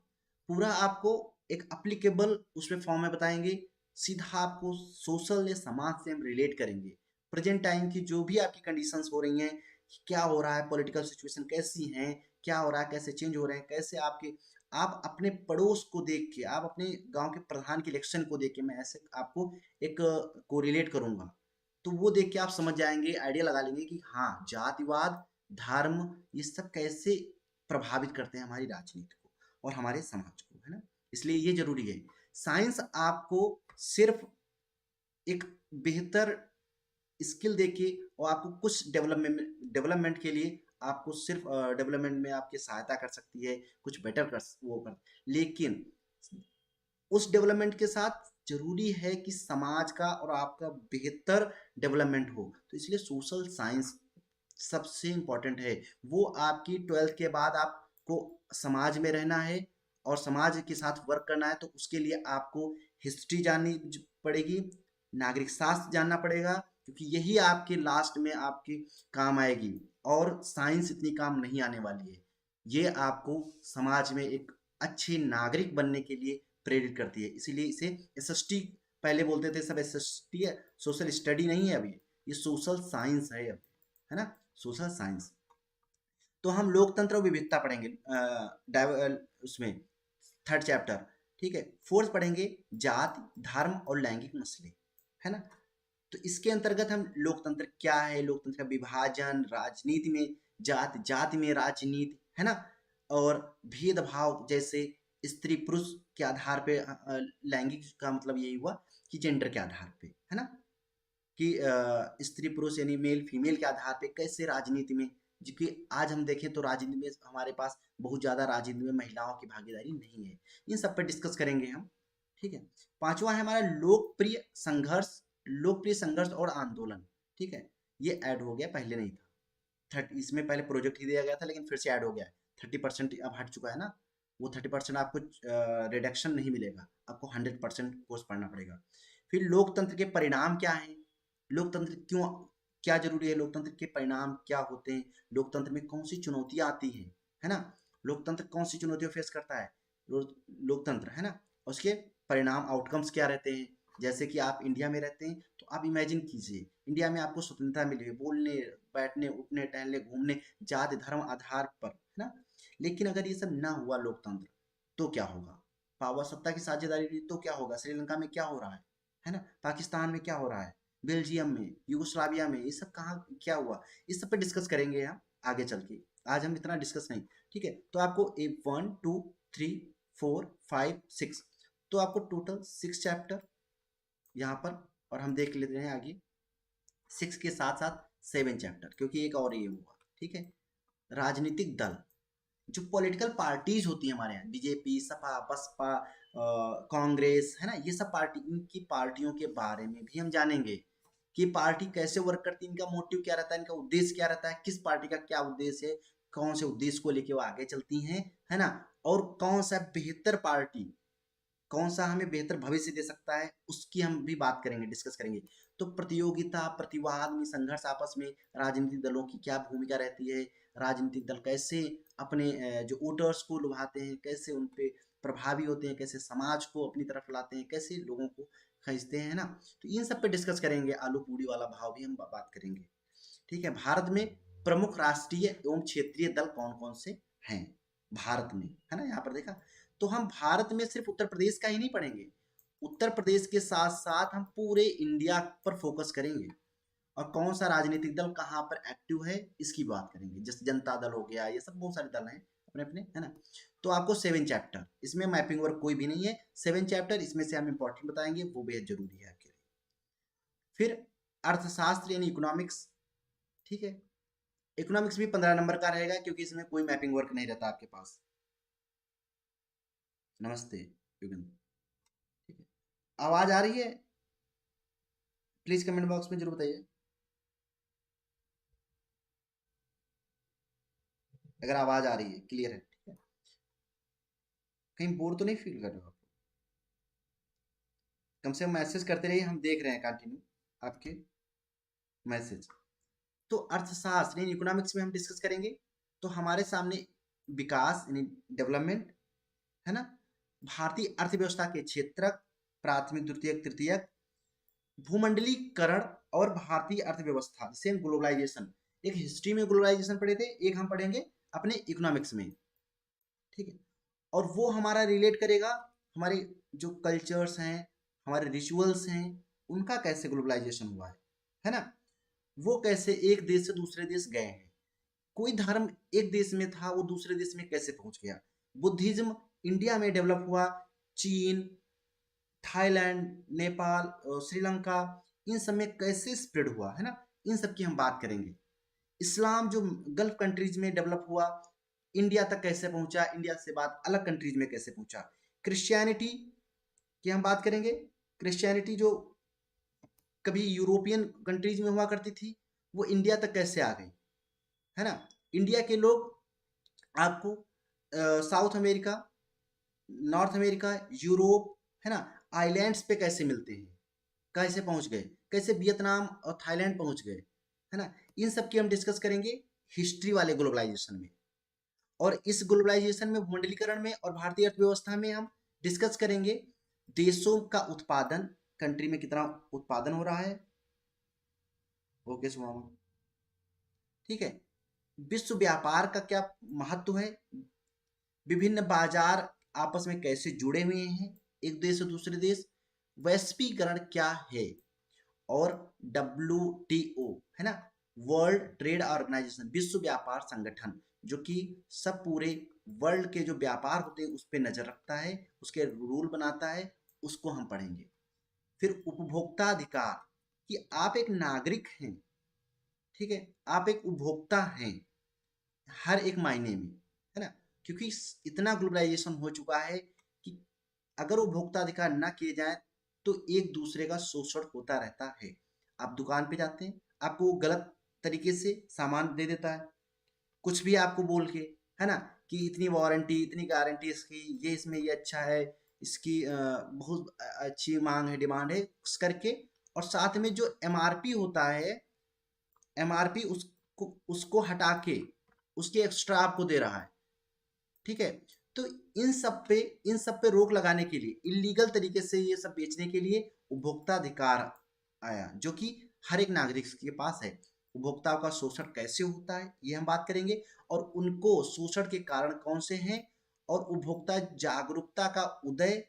पूरा आपको एक अप्लीकेबल उसमें फॉर्म में बताएंगे, सीधा आपको सोशल या समाज से हम रिलेट करेंगे। प्रेजेंट टाइम की जो भी आपकी कंडीशंस हो रही हैं, क्या हो रहा है, पॉलिटिकल सिचुएशन कैसी हैं, क्या हो रहा है, कैसे चेंज हो रहे हैं, कैसे आपके, आप अपने पड़ोस को देख के, आप अपने गांव के प्रधान के इलेक्शन को देख के, मैं ऐसे आपको एक कोरिलेट करूंगा, तो वो देख के आप समझ जाएंगे, आइडिया लगा लेंगे कि हाँ, जातिवाद, धर्म, ये सब कैसे प्रभावित करते हैं हमारी राजनीति को और हमारे समाज को, है ना। इसलिए ये जरूरी है। साइंस आपको सिर्फ एक बेहतर स्किल देके और आपको कुछ डेवलपमेंट के लिए आपको सिर्फ डेवलपमेंट में आपकी सहायता कर सकती है, कुछ बेटर कर वो कर, लेकिन उस डेवलपमेंट के साथ जरूरी है कि समाज का और आपका बेहतर डेवलपमेंट हो, तो इसलिए सोशल साइंस सबसे इम्पोर्टेंट है। वो आपकी 12th के बाद आपको समाज में रहना है और समाज के साथ वर्क करना है, तो उसके लिए आपको हिस्ट्री जाननी पड़ेगी, नागरिक शास्त्र जानना पड़ेगा, क्योंकि यही आपके लास्ट में आपके काम आएगी। और साइंस इतनी काम नहीं आने वाली है, ये आपको समाज में एक अच्छे नागरिक बनने के लिए प्रेरित करती है। इसीलिए इसे एसएसटी पहले बोलते थे सब, एसएसटी है, सोशल स्टडी नहीं है अभी, ये सोशल साइंस है अब, है ना, सोशल साइंस। तो हम लोकतंत्र और विविधता पढ़ेंगे उसमें 3rd चैप्टर, ठीक है। 4th पढ़ेंगे जाति, धर्म और लैंगिक मसले, है ना। तो इसके अंतर्गत हम लोकतंत्र क्या है, लोकतंत्र का विभाजन, राजनीति में जाति, जाति में राजनीति, है ना, और भेदभाव जैसे स्त्री पुरुष के आधार पे, लैंगिक का मतलब यही हुआ कि जेंडर के आधार पे, है ना, कि स्त्री पुरुष यानी मेल फीमेल के आधार पे कैसे राजनीति में, जबकि आज हम देखें तो राजनीति में हमारे पास बहुत ज्यादा राजनीति में महिलाओं की भागीदारी नहीं है। इन सब पे डिस्कस करेंगे हम, ठीक है। 5वां है हमारा लोकप्रिय संघर्ष, लोकप्रिय संघर्ष और आंदोलन, ठीक है। ये ऐड हो गया, पहले नहीं था। इसमें पहले प्रोजेक्ट ही दिया गया था, लेकिन फिर से ऐड हो गया है। 30% अब हट चुका है ना, वो 30% आपको रिडक्शन नहीं मिलेगा, आपको 100% कोर्स पढ़ना पड़ेगा। फिर लोकतंत्र के परिणाम क्या है, लोकतंत्र क्यों, क्या जरूरी है, लोकतंत्र के परिणाम क्या होते हैं, लोकतंत्र में कौन सी चुनौतियां आती हैं, है ना, लोकतंत्र कौन सी चुनौतियां फेस करता है लोकतंत्र, है ना, उसके परिणाम आउटकम्स क्या रहते हैं। जैसे कि आप इंडिया में रहते हैं, तो आप इमेजिन कीजिए, इंडिया में आपको स्वतंत्रता मिली है बोलने, बैठने, उठने, टहलने, घूमने, जाति धर्म आधार पर, है ना। लेकिन अगर ये सब ना हुआ लोकतंत्र, तो क्या होगा, पावर सत्ता की साझेदारी रही तो क्या होगा, श्रीलंका में क्या हो रहा है ना, पाकिस्तान में क्या हो रहा है, बेल्जियम में, यूगोस्लाविया में, ये सब कहाँ क्या हुआ, इस सब पे डिस्कस करेंगे हम आगे चल के। आज हम इतना डिस्कस नहीं, ठीक है। तो आपको 1 2 3 4 5 6, तो आपको टोटल 6 चैप्टर यहाँ पर, और हम देख लेते हैं आगे 6 के साथ साथ 7 चैप्टर, क्योंकि एक और ये हुआ, ठीक है। राजनीतिक दल, जो पॉलिटिकल पार्टीज होती हैं हमारे यहाँ, बीजेपी, सपा, बसपा, कांग्रेस, है ना, ये सब पार्टी, इनकी पार्टियों के बारे में भी हम जानेंगे कि पार्टी कैसे वर्क करती है, इनका मोटिव क्या रहता है, इनका उद्देश्य क्या रहता है, किस पार्टी का क्या उद्देश्य है, कौन से उद्देश्य को लेके वो आगे चलती हैं, है ना, और कौन सा बेहतर पार्टी, कौन सा हमें बेहतर भविष्य दे सकता है, उसकी हम भी बात करेंगे, डिस्कस करेंगे। तो प्रतियोगिता, प्रतिवाद में, संघर्ष आपस में, राजनीतिक दलों की क्या भूमिका रहती है, राजनीतिक दल कैसे अपने जो वोटर्स को लुभाते हैं, कैसे उन पे प्रभावी होते हैं, कैसे समाज को अपनी तरफ लाते हैं, कैसे लोगों को खींचते हैं ना। तो इन सब पे डिस्कस करेंगे, आलू पूड़ी वाला भाव भी हम बात करेंगे, ठीक है। भारत में प्रमुख राष्ट्रीय एवं क्षेत्रीय दल कौन कौन से हैं भारत में, है ना, यहाँ पर देखा। तो हम भारत में सिर्फ उत्तर प्रदेश का ही नहीं पढ़ेंगे, उत्तर प्रदेश के साथ साथ हम पूरे इंडिया पर फोकस करेंगे, और कौन सा राजनीतिक दल कहाँ पर एक्टिव है इसकी बात करेंगे। जैसे जनता दल हो गया, ये सब बहुत सारे दल हैं अपने अपने, है ना। तो आपको 7 चैप्टर, इसमें मैपिंग वर्क कोई भी नहीं है, 7 चैप्टर, इसमें से हम इंपॉर्टेंट बताएंगे, वो बेहद जरूरी है आपके लिए। फिर अर्थशास्त्र यानी इकोनॉमिक्स, ठीक है। इकोनॉमिक्स भी 15 नंबर का रहेगा, क्योंकि इसमें कोई मैपिंग वर्क नहीं रहता आपके पास। नमस्ते युगन, ठीक है। आवाज आ रही है, प्लीज कमेंट बॉक्स में जरूर बताइए अगर आवाज आ रही है, क्लियर है, ठीक है। कहीं बोर तो नहीं फील कर रहे हो आप, कम से कम मैसेज करते रहिए, हम देख रहे हैं कंटिन्यू आपके मैसेज। तो अर्थशास्त्र यानी इकोनॉमिक्स में हम डिस्कस करेंगे, तो हमारे सामने विकास यानी डेवलपमेंट, है ना, भारतीय अर्थव्यवस्था के क्षेत्रक, प्राथमिक, द्वितीयक, तृतीयक, भूमंडलीकरण और भारतीय अर्थव्यवस्था, जैसे ग्लोबलाइजेशन, एक हिस्ट्री में ग्लोबलाइजेशन पढ़े थे, एक हम पढ़ेंगे अपने इकोनॉमिक्स में, ठीक है। और वो हमारा रिलेट करेगा हमारे जो कल्चर्स हैं, हमारे रिचुअल्स हैं, उनका कैसे ग्लोबलाइजेशन हुआ है ना, वो कैसे एक देश से दूसरे देश गए हैं, कोई धर्म एक देश में था वो दूसरे देश में कैसे पहुंच गया, बुद्धिज्म इंडिया में डेवलप हुआ, चीन, थाईलैंड, नेपाल, श्रीलंका, इन सब में कैसे स्प्रेड हुआ, है ना, इन सब की हम बात करेंगे। इस्लाम जो गल्फ कंट्रीज में डेवलप हुआ, इंडिया तक कैसे पहुंचा, इंडिया से बाद अलग कंट्रीज में कैसे पहुंचा, क्रिश्चियनिटी की हम बात करेंगे, क्रिश्चियनिटी जो कभी यूरोपियन कंट्रीज में हुआ करती थी, वो इंडिया तक कैसे आ गई, है ना। इंडिया के लोग आपको south America, north America, Europe, है ना, आइलैंड्स पे कैसे मिलते हैं, कैसे पहुंच गए, कैसे वियतनाम और थाईलैंड पहुंच गए, है ना। इन सब की हम डिस्कस करेंगे हिस्ट्री वाले ग्लोबलाइजेशन में। और इस ग्लोबलाइजेशन में, भूमंडलीकरण में और भारतीय अर्थव्यवस्था में हम डिस्कस करेंगे देशों का उत्पादन, कंट्री में कितना उत्पादन हो रहा है। ओके सुमामा, ठीक है। विश्व व्यापार का क्या महत्व है, विभिन्न बाजार आपस में कैसे जुड़े हुए हैं एक देश से दूसरे देश, वैश्वीकरण क्या है, और WTO, है ना, वर्ल्ड ट्रेड ऑर्गेनाइजेशन, विश्व व्यापार संगठन, जो कि सब पूरे वर्ल्ड के जो व्यापार होते हैं उस पर नजर रखता है, उसके रूल बनाता है, उसको हम पढ़ेंगे। फिर उपभोक्ता अधिकार, कि आप एक नागरिक हैं, ठीक है, आप एक उपभोक्ता हैं हर एक मायने में, है ना। क्योंकि इतना ग्लोबलाइजेशन हो चुका है कि अगर उपभोक्ता अधिकार ना किए जाए तो एक दूसरे का शोषण होता रहता है। आप दुकान पे जाते हैं, आपको गलत तरीके से सामान दे देता है, कुछ भी आपको बोल के, है ना, कि इतनी वारंटी, इतनी गारंटी इसकी, ये इसमें ये अच्छा है, इसकी बहुत अच्छी मांग है, डिमांड है करके, और साथ में जो MRP होता है, MRP उसको हटा के उसके एक्स्ट्रा आपको दे रहा है, ठीक है। तो इन सब पे रोक लगाने के लिए, इलीगल तरीके से ये सब बेचने के लिए उपभोक्ता अधिकार आया, जो कि हर एक नागरिक के पास है। उपभोक्ताओं का शोषण कैसे होता है ये हम बात करेंगे, और उनको शोषण के कारण कौन से हैं, और उपभोक्ता जागरूकता का उदय,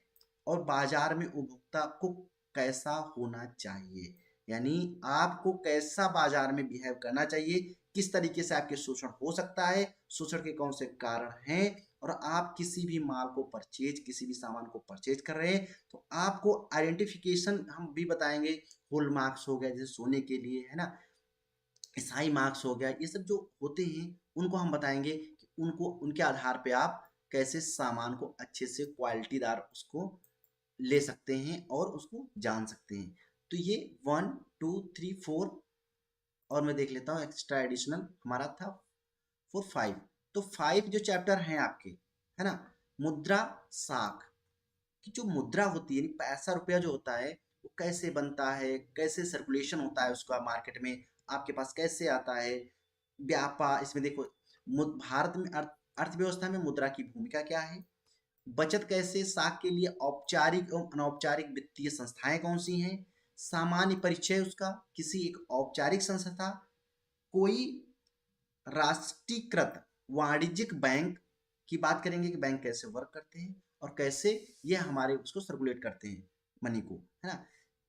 और बाजार में उपभोक्ता को कैसा होना चाहिए, यानी आपको कैसा बाजार में बिहेव करना चाहिए, किस तरीके से आपके शोषण हो सकता है, शोषण के कौन से कारण हैं, और आप किसी भी माल को परचेज, किसी भी सामान को परचेज कर रहे हैं तो आपको आइडेंटिफिकेशन हम भी बताएंगे। होल मार्क्स हो गया जैसे सोने के लिए, है ना, ईसाई मार्क्स हो गया, ये सब जो होते हैं उनको हम बताएंगे कि उनको, उनके आधार पे आप कैसे सामान को अच्छे से क्वालिटीदार उसको ले सकते हैं और उसको जान सकते हैं। तो ये 1 2 3 4, और मैं देख लेता हूँ एक्स्ट्रा एडिशनल हमारा था 4 5। तो 5 जो चैप्टर हैं आपके, है ना, मुद्रा साख, कि जो मुद्रा होती है, पैसा रुपया जो होता है वो कैसे बनता है, कैसे सर्कुलेशन होता है उसका मार्केट में, आपके पास कैसे आता है, व्यापार, इसमें देखो भारत में अर्थव्यवस्था में मुद्रा की भूमिका क्या है, बचत कैसे, साख के लिए औपचारिक एवं अनौपचारिक वित्तीय संस्थाएं कौन सी हैं, सामान्य परिचय उसका, किसी एक औपचारिक संस्था, कोई राष्ट्रीयकृत वाणिज्यिक बैंक की बात करेंगे कि बैंक कैसे वर्क करते हैं और कैसे ये हमारे उसको सर्कुलेट करते हैं मनी को, है ना।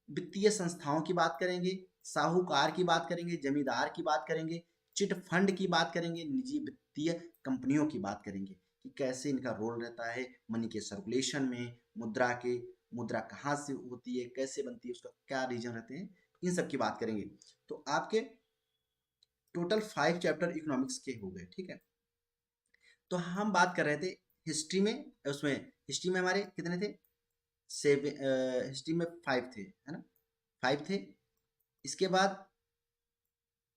वित्तीय संस्थाओं की बात करेंगे, साहूकार की बात करेंगे, जमींदार की बात करेंगे, चिट फंड की बात करेंगे, निजी वित्तीय कंपनियों की बात करेंगे कि कैसे इनका रोल रहता है मनी के सर्कुलेशन में, मुद्रा कहाँ से होती है, कैसे बनती है, उसका क्या रीजन रहते हैं, इन सब की बात करेंगे। तो आपके टोटल 5 चैप्टर इकोनॉमिक्स के हो गए, ठीक है। तो हम बात कर रहे थे हिस्ट्री में, उसमें हिस्ट्री में हमारे कितने थे, हिस्ट्री में 5 थे, है ना, 5 थे। इसके बाद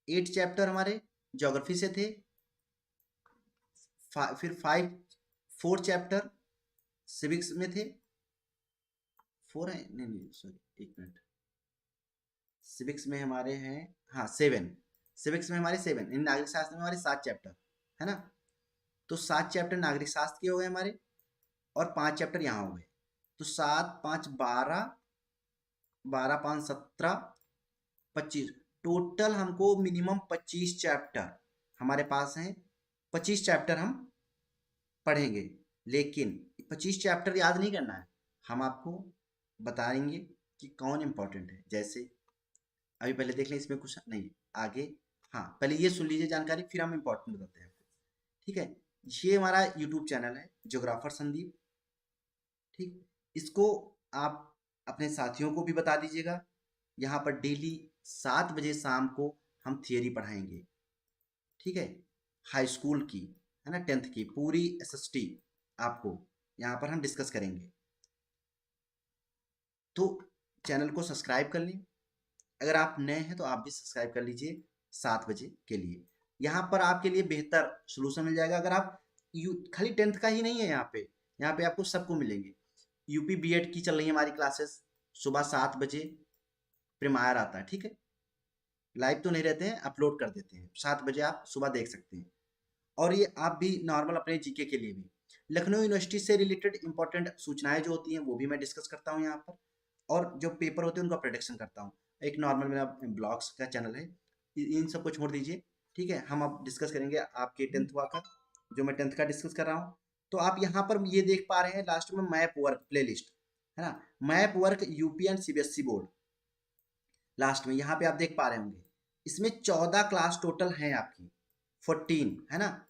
8 चैप्टर हमारे ज्योग्राफी से थे, फिर 4 चैप्टर सिविक्स में थे, 4 है, नहीं नहीं सॉरी, एक मिनट, सिविक्स में हमारे हैं, हाँ 7, सिविक्स में हमारे 7, इन नागरिक शास्त्र में हमारे 7 चैप्टर, है ना। तो 7 चैप्टर नागरिक शास्त्र के हो गए हमारे, और 5 चैप्टर यहाँ हो गए। तो 7 5 12, 12 5 17, 25, टोटल हमको मिनिमम 25 चैप्टर हमारे पास हैं, 25 चैप्टर हम पढ़ेंगे। लेकिन 25 चैप्टर याद नहीं करना है, हम आपको बताएंगे कि कौन इंपॉर्टेंट है। जैसे अभी पहले देख लें, इसमें कुछ नहीं आगे, हाँ पहले ये सुन लीजिए जानकारी, फिर हम इंपॉर्टेंट बताते हैं आपको, ठीक है। ये हमारा यूट्यूब चैनल है ज्योग्राफर संदीप, ठीक, इसको आप अपने साथियों को भी बता दीजिएगा। यहाँ पर डेली 7 बजे शाम को हम थियरी पढ़ाएंगे, ठीक है, हाई स्कूल की, है ना, 10th की पूरी SST आपको यहाँ पर हम डिस्कस करेंगे। तो चैनल को सब्सक्राइब कर लें। अगर आप नए हैं तो आप भी सब्सक्राइब कर लीजिए 7 बजे के लिए। यहाँ पर आपके लिए बेहतर सोल्यूशन मिल जाएगा। अगर आप खाली 10th का ही नहीं है, यहाँ पे आपको सबको मिलेंगे। यूपी बीएड की चल रही है हमारी क्लासेस, सुबह 7 बजे प्रीमायर आता है, ठीक है। लाइव तो नहीं रहते हैं, अपलोड कर देते हैं, 7 बजे आप सुबह देख सकते हैं। और ये आप भी नॉर्मल अपने जीके के लिए भी लखनऊ यूनिवर्सिटी से रिलेटेड इंपॉर्टेंट सूचनाएं जो होती हैं वो भी मैं डिस्कस करता हूँ यहाँ पर, और जो पेपर होते हैं उनका प्रोडिक्शन करता हूँ। एक नॉर्मल मेरा ब्लॉग्स का चैनल है, इन सबको छोड़ दीजिए, ठीक है। हम अब डिस्कस करेंगे आपके 10th हुआ का, जो मैं 10th का डिस्कस कर रहा हूँ। तो आप यहाँ पर ये देख पा रहे हैं लास्ट में मैप वर्क प्ले लिस्ट, है ना। Map work UP and CBSE board last में यहाँ पे आप देख पा रहे होंगे। इसमें 14 क्लास टोटल हैं आपकी, 14, है ना।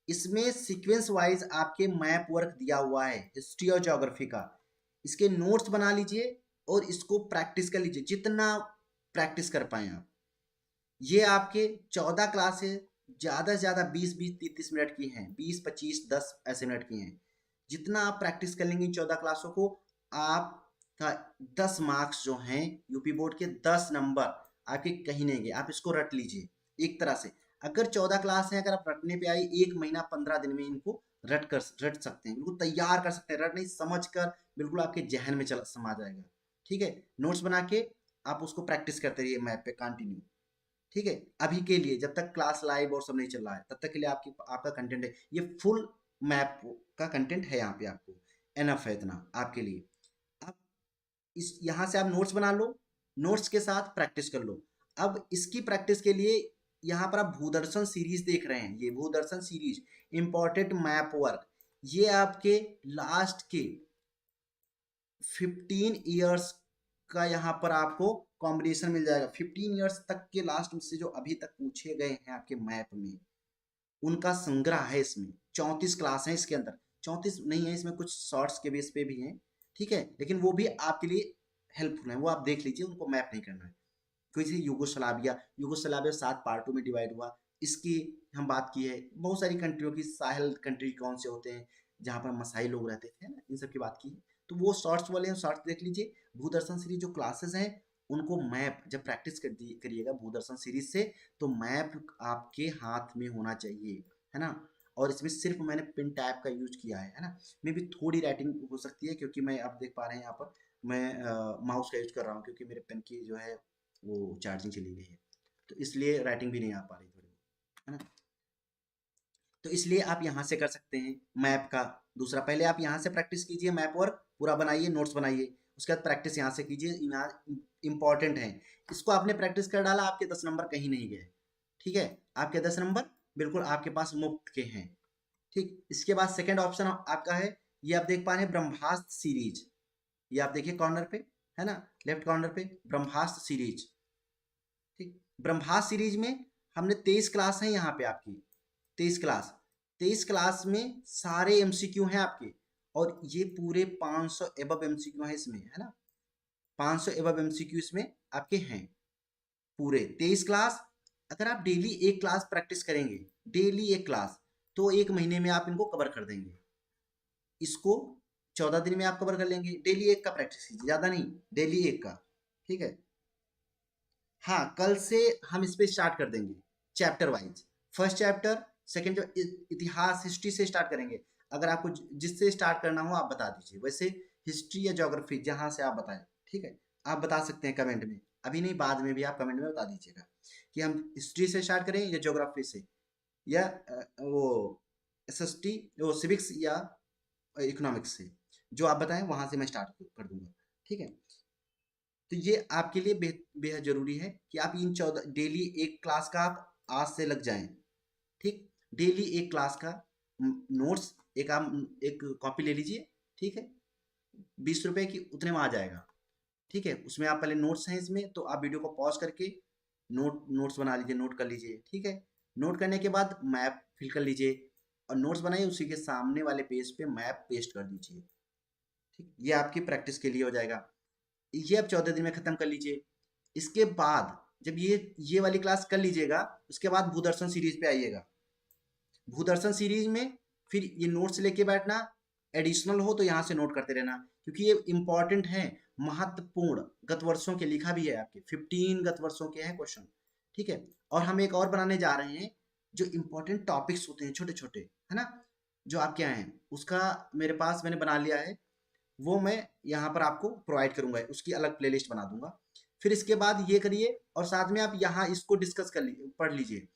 इसमें सीक्वेंस वाइज आपके मैप वर्क दिया हुआ है हिस्ट्री और ज्योग्राफी का। इसके नोट्स बना लीजिए और इसको प्रैक्टिस कर लीजिए, जितना प्रैक्टिस कर पाए आप। ये आपके 14 क्लास है, ज़्यादा से ज़्यादा 20-20, 30-30 मिनट की हैं, 20, 25, 10 ऐसे मिनट की हैं। जितना आप प्रैक्टिस कर लेंगे इन 14 क्लासों को, आपका 10 मार्क्स जो हैं यूपी बोर्ड के 10 नंबर आपके कहीं नहीं गए। आप इसको रट लीजिए एक तरह से। अगर 14 क्लास हैं, अगर आप रटने पे आई 1 महीना 15 दिन में इनको रट सकते हैं, बिल्कुल तैयार कर सकते हैं। रट नहीं, समझ कर बिल्कुल आपके जहन में समा जाएगा, ठीक है। नोट्स बना के आप उसको प्रैक्टिस करते रहिए मैप पे कंटिन्यू, ठीक है। अभी के लिए जब तक क्लास लाइव और सब नहीं चल रहा है तब तक के लिए आपका कंटेंट है, ये फुल मैप का कंटेंट है यहाँ पे, आपको एनफ है इतना आपके लिए। अब इस यहाँ से आप नोट्स बना लो, नोट्स के साथ प्रैक्टिस कर लो। अब इसकी प्रैक्टिस के लिए यहाँ पर आप भूदर्शन सीरीज देख रहे हैं, ये भूदर्शन सीरीज इंपॉर्टेंट मैप वर्क, ये आपके लास्ट के 15 ईयर्स का यहाँ पर आपको कॉम्बिनेशन मिल जाएगा। 15 ईयर्स तक के लास्ट से जो अभी तक पूछे गए हैं आपके मैप में, उनका संग्रह है इसमें। 34 क्लास हैं इसके अंदर, 34 नहीं है इसमें, कुछ शॉर्ट्स के बेस पे भी हैं, ठीक है। लेकिन वो भी आपके लिए हेल्पफुल है, वो आप देख लीजिए, उनको मैप नहीं करना है। किसी यूगोस्लाविया 7 पार्टों में डिवाइड हुआ, इसकी हम बात की है। बहुत सारी कंट्रियों की, साहेल कंट्री कौन से होते हैं जहाँ पर मसाई लोग रहते थे ना, इन सब की बात की है। तो वो शॉर्ट्स वाले हैं, शॉर्ट्स देख लीजिए। भूदर्शन सीरीज जो क्लासेस हैं उनको मैप जब प्रैक्टिस करिएगा भूदर्शन सीरीज से, तो मैप आपके हाथ में होना चाहिए, है ना। और इसमें सिर्फ मैंने पेन टैब का यूज किया है ना। मे भी थोड़ी राइटिंग हो सकती है, क्योंकि मैं आप देख पा रहे हैं यहाँ पर मैं माउस का यूज कर रहा हूँ, क्योंकि मेरे पेन की जो है वो चार्जिंग चली गई है, तो इसलिए राइटिंग भी नहीं आ पा रही थोड़ी, है ना। तो इसलिए आप यहाँ से कर सकते हैं मैप का। दूसरा, पहले आप यहाँ से प्रैक्टिस कीजिए, मैप वर्क पूरा बनाइए, नोट्स बनाइए, उसके बाद प्रैक्टिस यहाँ से कीजिए। यहाँ इंपॉर्टेंट है, इसको आपने प्रैक्टिस कर डाला, आपके 10 नंबर कहीं नहीं गए, ठीक है। आपके 10 नंबर बिल्कुल आपके पास मुफ्त के हैं, ठीक। इसके बाद सेकेंड ऑप्शन आपका है, ये आप देख पा रहे हैं ब्रह्मास्त्र सीरीज, ये आप देखिए कॉर्नर पे, है ना, लेफ्ट कॉर्नर पे ब्रह्मास्त्र सीरीज, ठीक। ब्रह्मास्त्र सीरीज में हमने 23 क्लास हैं यहाँ पे आपकी, 23 क्लास में सारे एमसीक्यू हैं आपके, और ये पूरे 500 एबव एमसीक्यू हैं इसमें, है ना। 500 एबव एमसीक्यू इसमें आपके हैं पूरे 23 क्लास। अगर आप डेली एक क्लास प्रैक्टिस करेंगे, डेली एक क्लास, तो 1 महीने में आप इनको कवर कर देंगे। इसको 14 दिन में आप कवर कर लेंगे। डेली एक का प्रैक्टिस कीजिए, ज़्यादा नहीं, डेली एक का, ठीक है। हाँ, कल से हम इस पे स्टार्ट कर देंगे chapter wise. First chapter, second जो इतिहास हिस्ट्री से स्टार्ट करेंगे। अगर आपको जिससे स्टार्ट करना हो आप बता दीजिए, वैसे हिस्ट्री या ज्योग्राफी जहाँ से आप बताएं, ठीक है। आप बता सकते हैं कमेंट में, अभी नहीं बाद में भी आप कमेंट में बता दीजिएगा कि हम हिस्ट्री से स्टार्ट करें या ज्योग्राफी से, या वो एसएसटी वो सिविक्स या इकोनॉमिक्स से, जो आप बताएं वहां से मैं स्टार्ट कर दूंगा, ठीक है। तो ये आपके लिए बेहद जरूरी है कि आप इन 14 डेली एक क्लास का आप आज से लग जाएं, ठीक। डेली एक क्लास का नोट्स एक कॉपी ले लीजिए, ठीक है। 20 रुपए की उतने में आ जाएगा, ठीक है। उसमें आप पहले नोट्स हैं इसमें, तो आप वीडियो को पॉज करके नोट्स बना लीजिए, नोट कर लीजिए, ठीक है। नोट करने के बाद मैप फिल कर लीजिए और नोट्स बनाइए, उसी के सामने वाले पेज पे मैप पेस्ट कर दीजिए, ठीक। ये आपकी प्रैक्टिस के लिए हो जाएगा। ये आप 14 दिन में खत्म कर लीजिए। इसके बाद जब ये वाली क्लास कर लीजिएगा, उसके बाद भूदर्शन सीरीज पे आइएगा। भूदर्शन सीरीज में फिर ये नोट्स लेके बैठना, एडिशनल हो तो यहाँ से नोट करते रहना, क्योंकि ये इंपॉर्टेंट है। महत्वपूर्ण गत वर्षों के लिखा भी है, आपके 15 गत वर्षों के हैं क्वेश्चन, ठीक है। और हम एक और बनाने जा रहे हैं, जो इंपॉर्टेंट टॉपिक्स होते हैं छोटे छोटे, है ना, जो आपके यहाँ हैं, उसका मेरे पास मैंने बना लिया है, वो मैं यहाँ पर आपको प्रोवाइड करूंगा, उसकी अलग प्लेलिस्ट बना दूंगा। फिर इसके बाद ये करिए, और साथ में आप यहाँ इसको डिस्कस कर लीजिए, पढ़ लीजिए।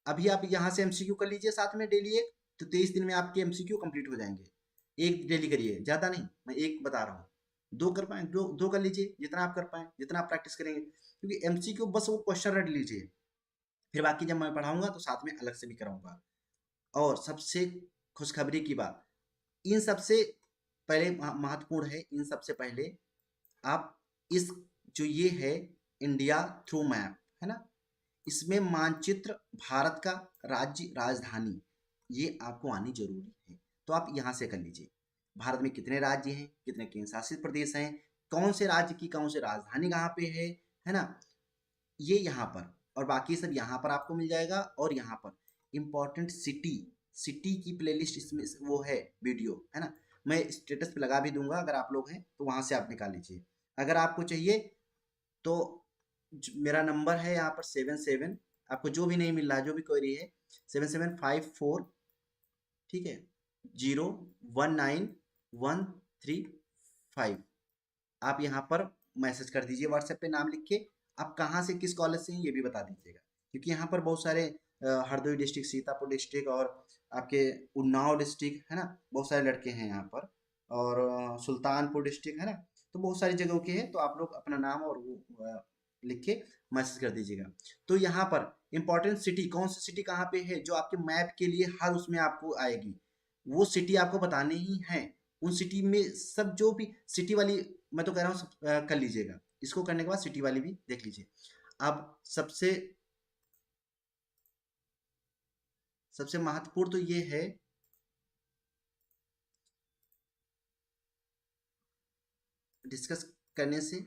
अभी आप यहाँ से एमसीक्यू कर लीजिए साथ में डेली एक, तो 23 दिन में आपके एमसीक्यू कंप्लीट हो जाएंगे। एक डेली करिए, ज्यादा नहीं, मैं एक बता रहा हूँ। दो कर पाए दो कर लीजिए, जितना आप कर पाए, जितना आप प्रैक्टिस करेंगे, क्योंकि एमसीक्यू बस वो क्वेश्चन रट लीजिए, फिर बाकी जब मैं पढ़ाऊंगा तो साथ में अलग से भी कराऊंगा। और सबसे खुशखबरी की बात, इन सबसे पहले महत्वपूर्ण है, इन सबसे पहले आप इस जो ये है इंडिया थ्रू मैप, है ना, इसमें मानचित्र भारत का राज्य राजधानी, ये आपको आनी जरूरी है। तो आप यहाँ से कर लीजिए, भारत में कितने राज्य हैं, कितने केंद्र शासित प्रदेश हैं, कौन से राज्य की कौन से राजधानी कहाँ पे है ना, ये यहाँ पर, और बाकी सब यहाँ पर आपको मिल जाएगा। और यहाँ पर इम्पोर्टेंट सिटी, सिटी की प्लेलिस्ट इसमें वो है, वीडियो, है ना, मैं स्टेटस पे लगा भी दूंगा, अगर आप लोग हैं तो वहां से आप निकाल लीजिए। अगर आपको चाहिए तो मेरा नंबर है यहाँ पर 77, आपको जो भी नहीं मिल रहा, जो भी क्वेरी है, 7754, ठीक है, 019135, आप यहाँ पर मैसेज कर दीजिए व्हाट्सएप पे, नाम लिख के, आप कहाँ से किस कॉलेज से हैं ये भी बता दीजिएगा, क्योंकि यहाँ पर बहुत सारे हरदोई डिस्ट्रिक्ट, सीतापुर डिस्ट्रिक्ट, और आपके उन्नाव डिस्ट्रिक्ट, है ना, बहुत सारे लड़के हैं यहाँ पर, और सुल्तानपुर डिस्ट्रिक्ट, है ना, तो बहुत सारी जगहों के हैं, तो आप लोग अपना नाम और वो लिख के मैसेज कर दीजिएगा। तो यहाँ पर इंपॉर्टेंट सिटी, कौन सी सिटी कहाँ पे है, जो आपके मैप के लिए हर उसमें आपको आएगी, वो सिटी आपको बतानी ही है। उन सिटी में सब जो भी सिटी वाली, मैं तो कह रहा हूँ सब कर लीजिएगा, इसको करने के बाद सिटी वाली भी देख लीजिए। अब सबसे सबसे महत्वपूर्ण तो ये है डिस्कस करने से,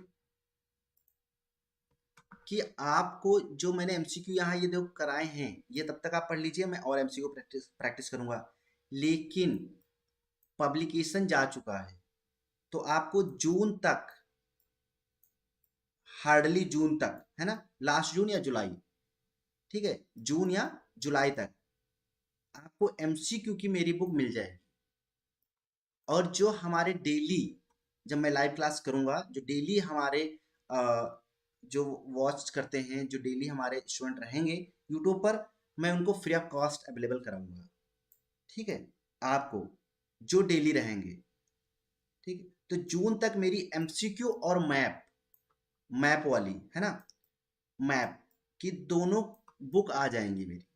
कि आपको जो मैंने एमसीक्यू यहाँ ये देखो कराए हैं, ये तब तक आप पढ़ लीजिए, मैं और एमसीक्यू प्रैक्टिस प्रैक्टिस करूंगा। लेकिन पब्लिकेशन जा चुका है, तो आपको जून तक, हार्डली जून तक, है ना, लास्ट जून या जुलाई, ठीक है, जून या जुलाई तक आपको एमसीक्यू की मेरी बुक मिल जाएगी। और जो हमारे डेली, जब मैं लाइव क्लास करूंगा, जो डेली हमारे जो वॉच करते हैं, जो डेली हमारे स्टूडेंट रहेंगे यूट्यूब पर, मैं उनको फ्री ऑफ कॉस्ट अवेलेबल कराऊंगा, ठीक है, आपको जो डेली रहेंगे, ठीक है। तो जून तक मेरी एमसीक्यू और मैप, मैप वाली, है ना, मैप की दोनों बुक आ जाएंगी मेरी,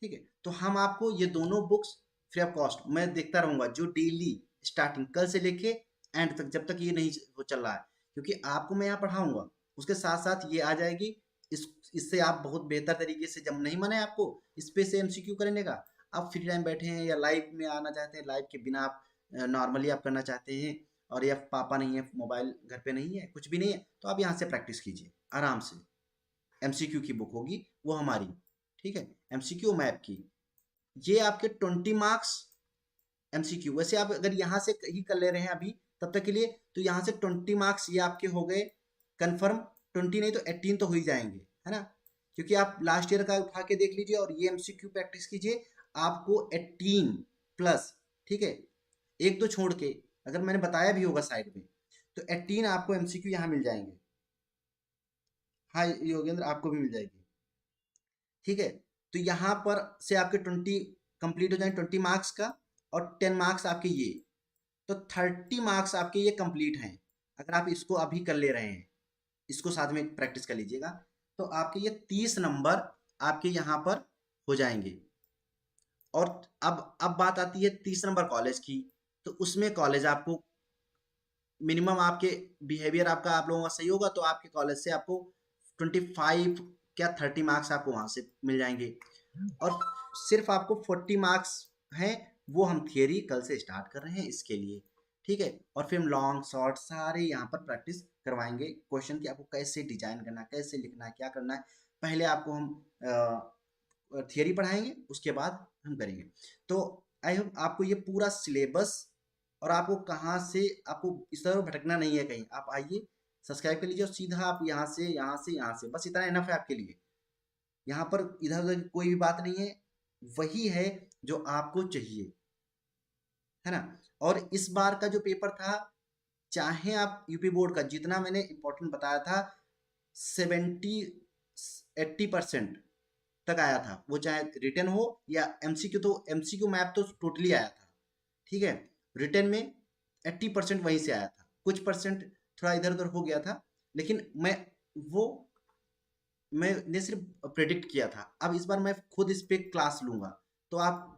ठीक है। तो हम आपको ये दोनों बुक्स फ्री ऑफ कॉस्ट मैं देखता रहूंगा, जो डेली स्टार्टिंग कल से लेके एंड तक, जब तक ये नहीं वो चल रहा है, क्योंकि आपको मैं यहाँ पढ़ाऊंगा, उसके साथ साथ ये आ जाएगी। इससे आप बहुत बेहतर तरीके से, जब नहीं मने आपको इस पे से एमसीक्यू करने का, आप फ्री टाइम बैठे हैं या लाइव में आना चाहते हैं, लाइव के बिना आप नॉर्मली आप करना चाहते हैं, और या पापा नहीं है, मोबाइल घर पे नहीं है, कुछ भी नहीं है, तो आप यहाँ से प्रैक्टिस कीजिए आराम से। एमसीक्यू की बुक होगी वो हमारी, ठीक है, एमसीक्यू मैप की, ये आपके 20 मार्क्स एमसीक्यू। वैसे आप अगर यहाँ से ही कर ले रहे हैं अभी तब तक के लिए, तो यहाँ से 20 मार्क्स ये आपके हो गए कंफर्म, 20 नहीं तो 18 तो हो ही जाएंगे, है ना, क्योंकि आप लास्ट ईयर का उठा के देख लीजिए और ये एमसीक्यू प्रैक्टिस कीजिए, आपको 18 प्लस, ठीक है, एक तो छोड़ के, अगर मैंने बताया भी होगा साइड में, तो 18 आपको एमसीक्यू यहाँ मिल जाएंगे। हाँ योगेंद्र, आपको भी मिल जाएगी, ठीक है। तो यहाँ पर से आपके 20 कंप्लीट हो जाएंगे, 20 मार्क्स का, और 10 मार्क्स आपके ये, तो 30 मार्क्स आपके ये कंप्लीट हैं। अगर आप इसको अभी कर ले रहे हैं, इसको साथ में प्रैक्टिस कर लीजिएगा, तो आपके ये 30 नंबर आपके यहाँ पर हो जाएंगे। और अब बात आती है 30 नंबर कॉलेज की, तो उसमें कॉलेज आपको मिनिमम, आपके बिहेवियर आपका आप लोगों का सही होगा तो आपके कॉलेज से आपको 25 क्या 30 मार्क्स आपको वहां से मिल जाएंगे। और सिर्फ आपको 40 मार्क्स हैं, वो हम थियरी कल से स्टार्ट कर रहे हैं इसके लिए, ठीक है। और फिर हम लॉन्ग शॉर्ट सारे यहाँ पर प्रैक्टिस करवाएंगे, क्वेश्चन की आपको कैसे डिजाइन करना है, कैसे लिखना है, क्या करना है, पहले आपको हम थियरी पढ़ाएंगे, उसके बाद हम करेंगे। तो आई होप आपको ये पूरा सिलेबस और आपको कहाँ से, आपको इस तरह भटकना नहीं है कहीं। आप आइए, सब्सक्राइब कर लीजिए और सीधा आप यहाँ से यहाँ से यहाँ से, बस इतना इनफ है आपके लिए। यहाँ पर इधर उधर की कोई भी बात नहीं है, वही है जो आपको चाहिए, है ना। और इस बार का जो पेपर था, चाहे आप यूपी बोर्ड का जितना मैंने इंपॉर्टेंट बताया था, 70-80% तक आया था, वो चाहे रिटर्न हो या एमसीक्यू। तो एमसीक्यू मैप तो टोटली आया था, ठीक है। रिटर्न में 80% वहीं से आया था, कुछ परसेंट थोड़ा इधर उधर हो गया था, लेकिन वो मैंने सिर्फ प्रेडिक्ट किया था। अब इस बार मैं खुद इस पे क्लास लूंगा, तो आप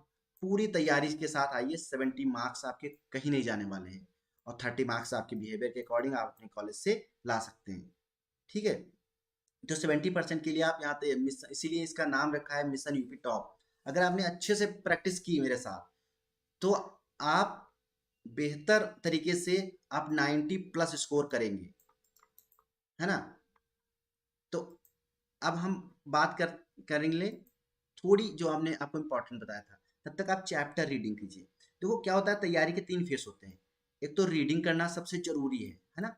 पूरी तैयारी के साथ आइए। 70 मार्क्स आपके कहीं नहीं जाने वाले हैं, और 30 मार्क्स आपके बिहेवियर के अकॉर्डिंग आप अपने कॉलेज से ला सकते हैं, ठीक है। तो 70% के लिए आप यहाँ पे इसीलिए इसका नाम रखा है मिशन यूपी टॉप। अगर आपने अच्छे से प्रैक्टिस की मेरे साथ, तो आप बेहतर तरीके से आप 90 प्लस स्कोर करेंगे, है ना। तो अब हम बात करेंगे थोड़ी, जो आपने आपको इम्पोर्टेंट बताया था, तब तक आप चैप्टर रीडिंग कीजिए। देखो क्या होता है, तैयारी के 3 फेस होते हैं। एक तो रीडिंग करना सबसे जरूरी है ना।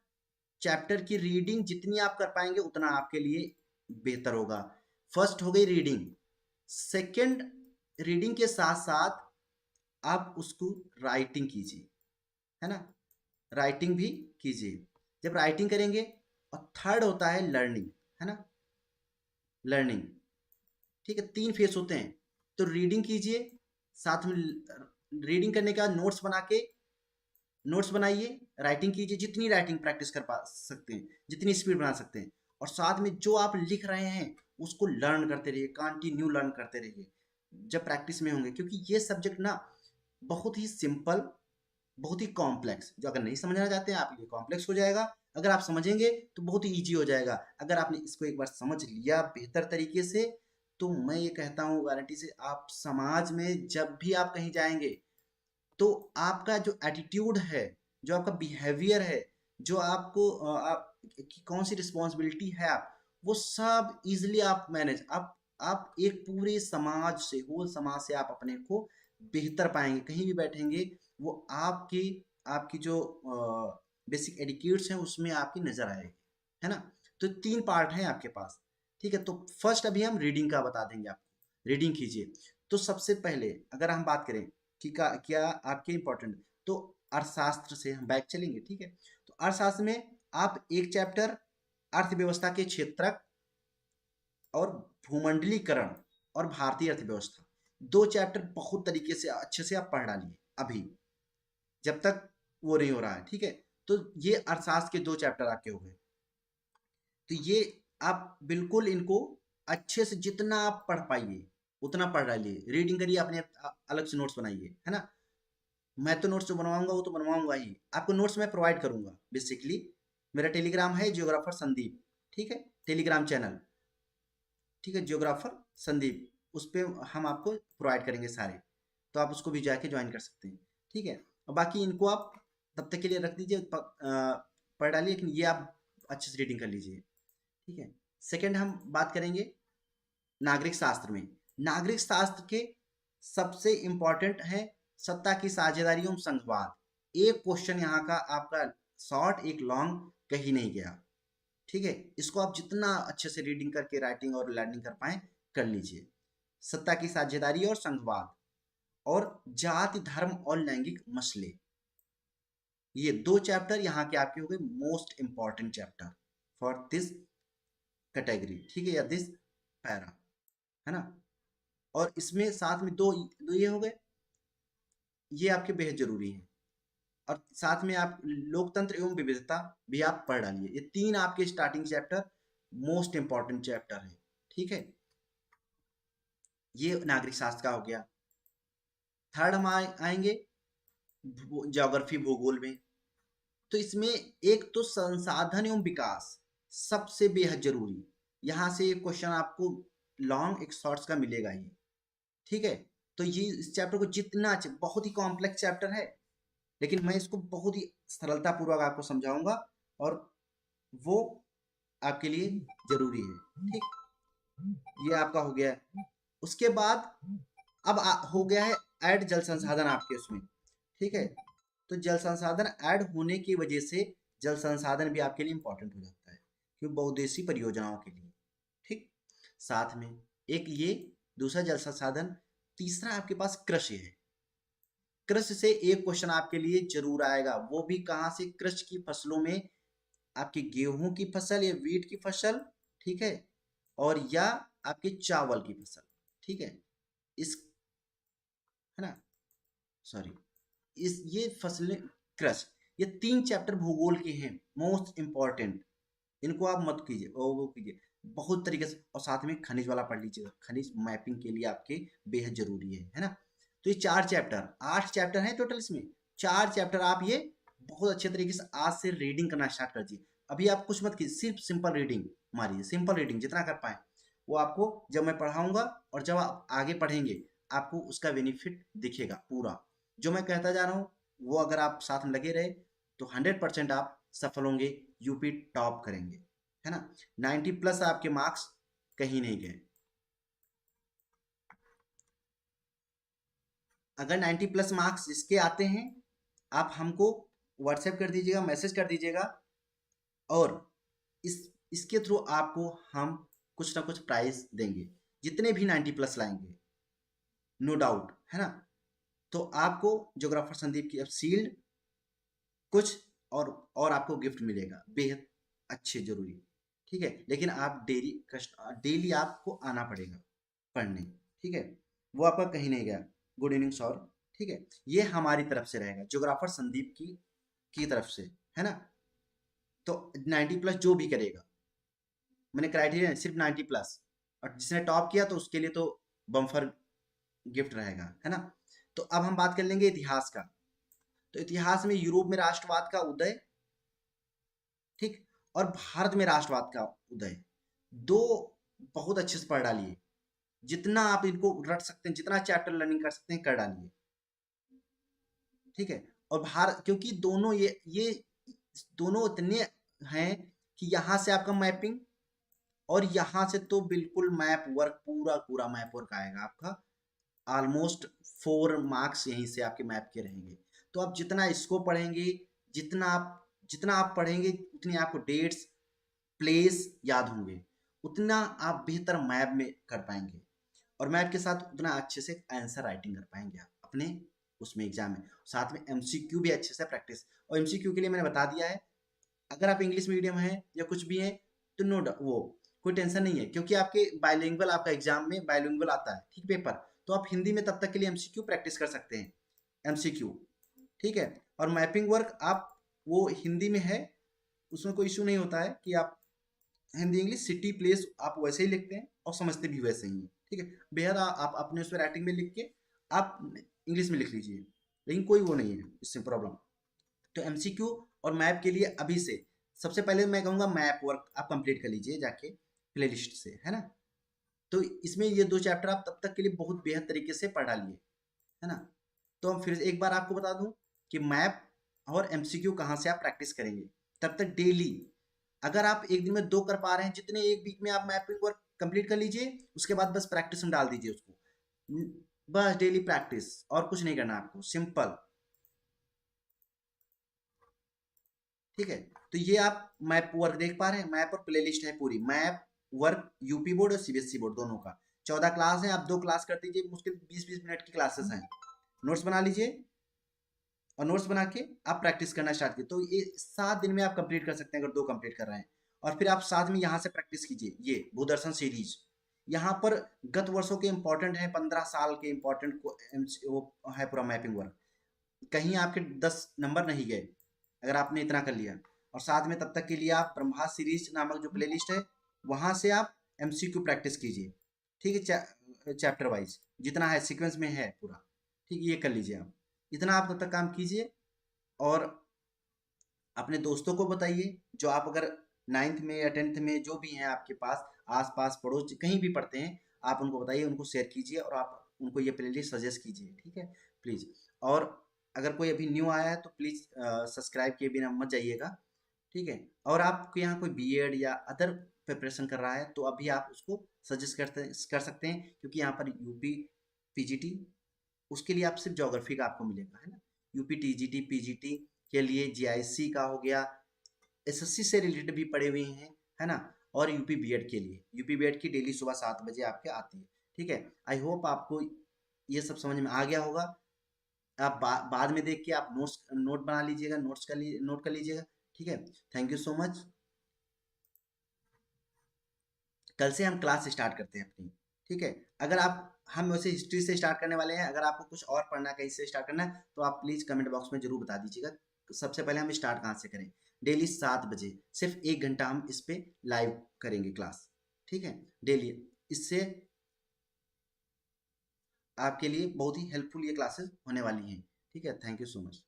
चैप्टर की रीडिंग जितनी आप कर पाएंगे उतना आपके लिए बेहतर होगा। फर्स्ट हो गई रीडिंग। सेकंड, रीडिंग के साथ साथ आप उसको राइटिंग कीजिए, है ना। राइटिंग भी कीजिए। जब राइटिंग करेंगे, और थर्ड होता है लर्निंग, है ना, लर्निंग, ठीक है। 3 फेस होते हैं। तो रीडिंग कीजिए, साथ में रीडिंग करने के बाद नोट्स बना के, नोट्स बनाइए, राइटिंग कीजिए, जितनी राइटिंग प्रैक्टिस कर पा सकते हैं, जितनी स्पीड बना सकते हैं। और साथ में जो आप लिख रहे हैं उसको लर्न करते रहिए, कंटिन्यू लर्न करते रहिए जब प्रैक्टिस में होंगे। क्योंकि ये सब्जेक्ट ना बहुत ही सिंपल, बहुत ही कॉम्प्लेक्स, जो अगर नहीं समझना चाहते हैं आप, ये कॉम्प्लेक्स हो जाएगा। अगर आप समझेंगे तो बहुत ही ईजी हो जाएगा। अगर आपने इसको एक बार समझ लिया बेहतर तरीके से, तो मैं ये कहता हूँ गारंटी से, आप समाज में जब भी आप कहीं जाएंगे, तो आपका जो एटीट्यूड है, जो आपका बिहेवियर है, जो आपको आप की कौन सी रिस्पॉन्सिबिलिटी है, आप वो सब इजिली आप मैनेज, आप एक पूरे समाज से, होल समाज से आप अपने को बेहतर पाएंगे। कहीं भी बैठेंगे, वो आपकी आपकी जो बेसिक एडिक्यूट्स हैं उसमें आपकी नजर आएगी, है ना। तो 3 पार्ट हैं आपके पास, ठीक है। तो फर्स्ट अभी हम रीडिंग का बता देंगे आपको, रीडिंग कीजिए। तो सबसे पहले अगर हम बात करें कि क्या आपके इंपॉर्टेंट, तो अर्थशास्त्र से हम बैक चलेंगे, ठीक है। तो अर्थशास्त्र में आप एक चैप्टर अर्थव्यवस्था के क्षेत्रक और भूमंडलीकरण और भारतीय अर्थव्यवस्था, 2 चैप्टर बहुत तरीके से अच्छे से आप पढ़ डालिए अभी, जब तक वो नहीं हो रहा है, ठीक है। तो ये अर्थशास्त्र के 2 चैप्टर आपके हो गए। तो ये आप बिल्कुल इनको अच्छे से जितना आप पढ़ पाइए उतना पढ़ डालिए, रीडिंग करिए, अपने अलग से नोट्स बनाइए, है ना। मैं तो नोट्स जो बनवाऊंगा वो तो बनवाऊंगा ही, आपको नोट्स मैं प्रोवाइड करूंगा। बेसिकली मेरा टेलीग्राम है जियोग्राफर संदीप, ठीक है, टेलीग्राम चैनल, ठीक है, जियोग्राफर संदीप, उस पर हम आपको प्रोवाइड करेंगे सारे। तो आप उसको भी जाके ज्वाइन कर सकते हैं, ठीक है। और बाकी इनको आप तब तक के लिए रख दीजिए, पढ़ डालिए, लेकिन ये आप अच्छे से रीडिंग कर लीजिए, ठीक है। सेकंड हम बात करेंगे नागरिक शास्त्र में। नागरिक शास्त्र के सबसे इंपॉर्टेंट है सत्ता की साझेदारी एवं संघवाद। एक क्वेश्चन यहाँ का आपका शॉर्ट, एक लॉन्ग कहीं नहीं गया, ठीक है। इसको आप जितना अच्छे से रीडिंग करके राइटिंग और लर्निंग कर पाए कर लीजिए। सत्ता की साझेदारी और संघवाद, और जाति धर्म और लैंगिक मसले, ये 2 चैप्टर यहाँ के आपके हो गए most important chapter for this category, ठीक है, या दिस पैरा, है ना। और इसमें साथ में दो ये हो गए, ये आपके बेहद जरूरी हैं। और साथ में आप लोकतंत्र एवं विविधता भी आप पढ़ डालिए। ये 3 आपके starting chapter most important chapter हैं, ठीक है। ये नागरिक शास्त्र का हो गया। थर्ड हम आएंगे ज्योग्राफी, भूगोल में। तो इसमें एक तो संसाधन एवं विकास सबसे बेहद जरूरी। यहाँ से एक क्वेश्चन आपको लॉन्ग, एक शॉर्ट्स का मिलेगा ही, ठीक है। तो ये इस चैप्टर को जितना बहुत ही कॉम्प्लेक्स चैप्टर है, लेकिन मैं इसको बहुत ही सरलता पूर्वक आपको समझाऊंगा, और वो आपके लिए जरूरी है, ठीक। ये आपका हो गया है। उसके बाद अब हो गया है ऐड जल संसाधन आपके उसमें, ठीक है। तो जल संसाधन ऐड होने की वजह से जल संसाधन भी आपके लिए इंपॉर्टेंट हो जाता है, क्योंकि बहुउद्देशीय परियोजनाओं के लिए। ठीक, साथ में एक ये दूसरा जल संसाधन, तीसरा आपके पास कृषि है। कृषि से एक क्वेश्चन आपके लिए जरूर आएगा, वो भी कहाँ से, कृषि की फसलों में आपकी गेहूं की फसल या वीट की फसल, ठीक है, और या आपके चावल की फसल, ठीक है, इस, है ना, सॉरी, इस ये फसलें, कृषि, ये 3 चैप्टर भूगोल के हैं, मोस्ट इंपॉर्टेंट, इनको आप मत कीजिए, वो कीजिए बहुत तरीके से, और साथ में खनिज वाला पढ़ लीजिएगा, खनिज मैपिंग के लिए आपके बेहद जरूरी है ना। तो ये 4 चैप्टर, 8 चैप्टर हैं टोटल इसमें, 4 चैप्टर आप ये बहुत अच्छे तरीके से आज से रीडिंग करना स्टार्ट कर दीजिए। अभी आप कुछ मत कीजिए, सिर्फ सिंपल रीडिंग मारिए, सिंपल रीडिंग जितना कर पाए, वो आपको जब मैं पढ़ाऊंगा और जब आप आगे पढ़ेंगे आपको उसका बेनिफिट दिखेगा पूरा। जो मैं कहता जा रहा हूँ वो अगर आप साथ में लगे रहे तो 100% आप सफल होंगे, यूपी टॉप करेंगे, है ना। 90 प्लस आपके मार्क्स कहीं नहीं गए। अगर 90 प्लस मार्क्स इसके आते हैं, आप हमको व्हाट्सएप कर दीजिएगा, मैसेज कर दीजिएगा, और इस इसके थ्रू आपको हम कुछ ना कुछ प्राइज देंगे, जितने भी 90 प्लस लाएंगे, नो डाउट, है ना। तो आपको ज्योग्राफर संदीप की अब सील्ड कुछ और आपको गिफ्ट मिलेगा बेहद अच्छे, जरूरी, ठीक है, लेकिन आप डेली कष्ट, डेली आपको आना पड़ेगा पढ़ने, ठीक है, वो आपका कहीं नहीं गया। गुड इवनिंग सर, ठीक है, ये हमारी तरफ से रहेगा, ज्योग्राफर संदीप की तरफ से, है ना। तो 90 प्लस जो भी करेगा, मैंने क्राइटेरिया सिर्फ 90 प्लस, और जिसने टॉप किया तो उसके लिए तो बम्फर गिफ्ट रहेगा, है ना। तो अब हम बात कर लेंगे इतिहास का। तो इतिहास में यूरोप में राष्ट्रवाद का उदय, ठीक, और भारत में राष्ट्रवाद का उदय, दो बहुत अच्छे से पढ़ डालिए, जितना आप इनको रट सकते हैं, जितना चैप्टर लर्निंग कर सकते हैं कर डालिए, ठीक है। और भारत, क्योंकि दोनों ये दोनों इतने हैं कि यहाँ से आपका मैपिंग, और यहाँ से तो बिल्कुल मैप वर्क, पूरा पूरा मैप वर्क आएगा आपका, ऑलमोस्ट 4 मार्क्स यहीं से आपके मैप के रहेंगे। तो आप जितना इसको पढ़ेंगे, जितना आप पढ़ेंगे, उतनी आपको डेट्स, प्लेस याद होंगे, उतना आप बेहतर मैप में कर पाएंगे, और मैप के साथ उतना अच्छे से आंसर राइटिंग कर पाएंगे आप अपने उसमें एग्जाम में। साथ में एमसीक्यू भी अच्छे से प्रैक्टिस, और एमसीक्यू के लिए मैंने बता दिया है, अगर आप इंग्लिश मीडियम है या कुछ भी है तो नो, वो कोई टेंशन नहीं है, क्योंकि आपके बायलिंगुअल, आपका एग्जाम में बायलिंगुअल आता है, ठीक, पेपर, तो आप हिंदी में तब तक के लिए एमसीक्यू प्रैक्टिस कर सकते हैं, एमसीक्यू, ठीक है। और मैपिंग वर्क आप, वो हिंदी में है, उसमें कोई इशू नहीं होता है कि आप हिंदी इंग्लिश सिटी प्लेस आप वैसे ही लिखते हैं और समझते भी वैसे ही हैं, ठीक है। बेहद आप अपने उस पर राइटिंग में लिख के आप इंग्लिश में लिख लीजिए, लेकिन कोई वो नहीं है इससे प्रॉब्लम। तो एमसीक्यू और मैप के लिए अभी से सबसे पहले मैं कहूँगा मैप वर्क आप कंप्लीट कर लीजिए जाके प्लेलिस्ट से, है ना। तो इसमें ये 2 चैप्टर आप तब तक के लिए बहुत बेहद तरीके से पढ़ा लिए, है ना। तो हम फिर एक बार आपको बता दूं कि मैप और एमसीक्यू कहाँ से आप प्रैक्टिस करेंगे। तब तक डेली, अगर आप एक दिन में 2 कर पा रहे हैं, जितने एक वीक में आप मैपिंग वर्क कंप्लीट कर लीजिए, उसके बाद बस प्रैक्टिस में डाल दीजिए उसको, बस डेली प्रैक्टिस, और कुछ नहीं करना आपको, सिंपल, ठीक है। तो ये आप मैप वर्क देख पा रहे हैं, मैप और प्लेलिस्ट है पूरी, मैप वर्क यूपी बोर्ड और सीबीएसई बोर्ड दोनों का, 14 क्लास है, आप 2 क्लास कर दीजिए, मुश्किल 20-20 मिनट की क्लासेस हैं, नोट्स बना लीजिए, और नोट्स बना के आप प्रैक्टिस करना स्टार्ट कीजिए। तो ये 7 दिन में आप कंप्लीट कर सकते हैं अगर 2 कंप्लीट कर रहे हैं। और फिर आप साथ में यहाँ से प्रैक्टिस कीजिए, ये भूदर्शन सीरीज, यहाँ पर गत वर्षों के इंपॉर्टेंट है, 15 साल के इंपॉर्टेंट वो है पूरा मैपिंग वर्क, कहीं आपके 10 नंबर नहीं गए अगर आपने इतना कर लिया। और साथ में तब तक के लिए आप ब्रह्मास्त्र सीरीज नामक जो प्लेलिस्ट है, वहां से आप एमसीक्यू प्रैक्टिस कीजिए, ठीक है, चैप्टर वाइज जितना है सीक्वेंस में है पूरा, ठीक, ये कर लीजिए आप, इतना आप तब तक काम कीजिए। और अपने दोस्तों को बताइए, जो आप अगर 9th में या 10th में जो भी हैं आपके पास, आस पास पड़ोस कहीं भी पढ़ते हैं, आप उनको बताइए, उनको शेयर कीजिए, और आप उनको ये प्लेलिस्ट सजेस्ट कीजिए, ठीक है, प्लीज़। और अगर कोई अभी न्यू आया है तो प्लीज़ सब्सक्राइब किए बिना मत जाइएगा, ठीक है। और आपके यहाँ कोई बीएड या अदर प्रिपरेशन कर रहा है तो अभी आप उसको सजेस्ट कर सकते हैं, क्योंकि यहाँ पर यूपी पीजीटी, उसके लिए आप सिर्फ ज्योग्राफी का आपको मिलेगा, है ना। यूपी टीजीटी पीजीटी के लिए जीआईसी का हो गया, एसएससी से रिलेटेड भी पढ़े हुए हैं, है ना। और यूपी बीएड के लिए, यूपी बीएड की डेली सुबह 7 बजे आपके आती है, ठीक है। आई होप आपको ये सब समझ में आ गया होगा। आप बाद में देख के आप नोट बना लीजिएगा, नोट कर लीजिएगा, ठीक है। Thank you so much. कल से हम क्लास स्टार्ट करते हैं अपनी, ठीक है। अगर आप हम वैसे हिस्ट्री से स्टार्ट करने वाले हैं, अगर आपको कुछ और पढ़ना है, कहीं से स्टार्ट करना है, तो आप प्लीज़ कमेंट बॉक्स में जरूर बता दीजिएगा। सबसे पहले हम स्टार्ट कहाँ से करें। डेली 7 बजे सिर्फ 1 घंटा हम इस पे लाइव करेंगे क्लास, ठीक है, डेली। इससे आपके लिए बहुत ही हेल्पफुल ये क्लासेस होने वाली हैं, ठीक है। Thank you so much.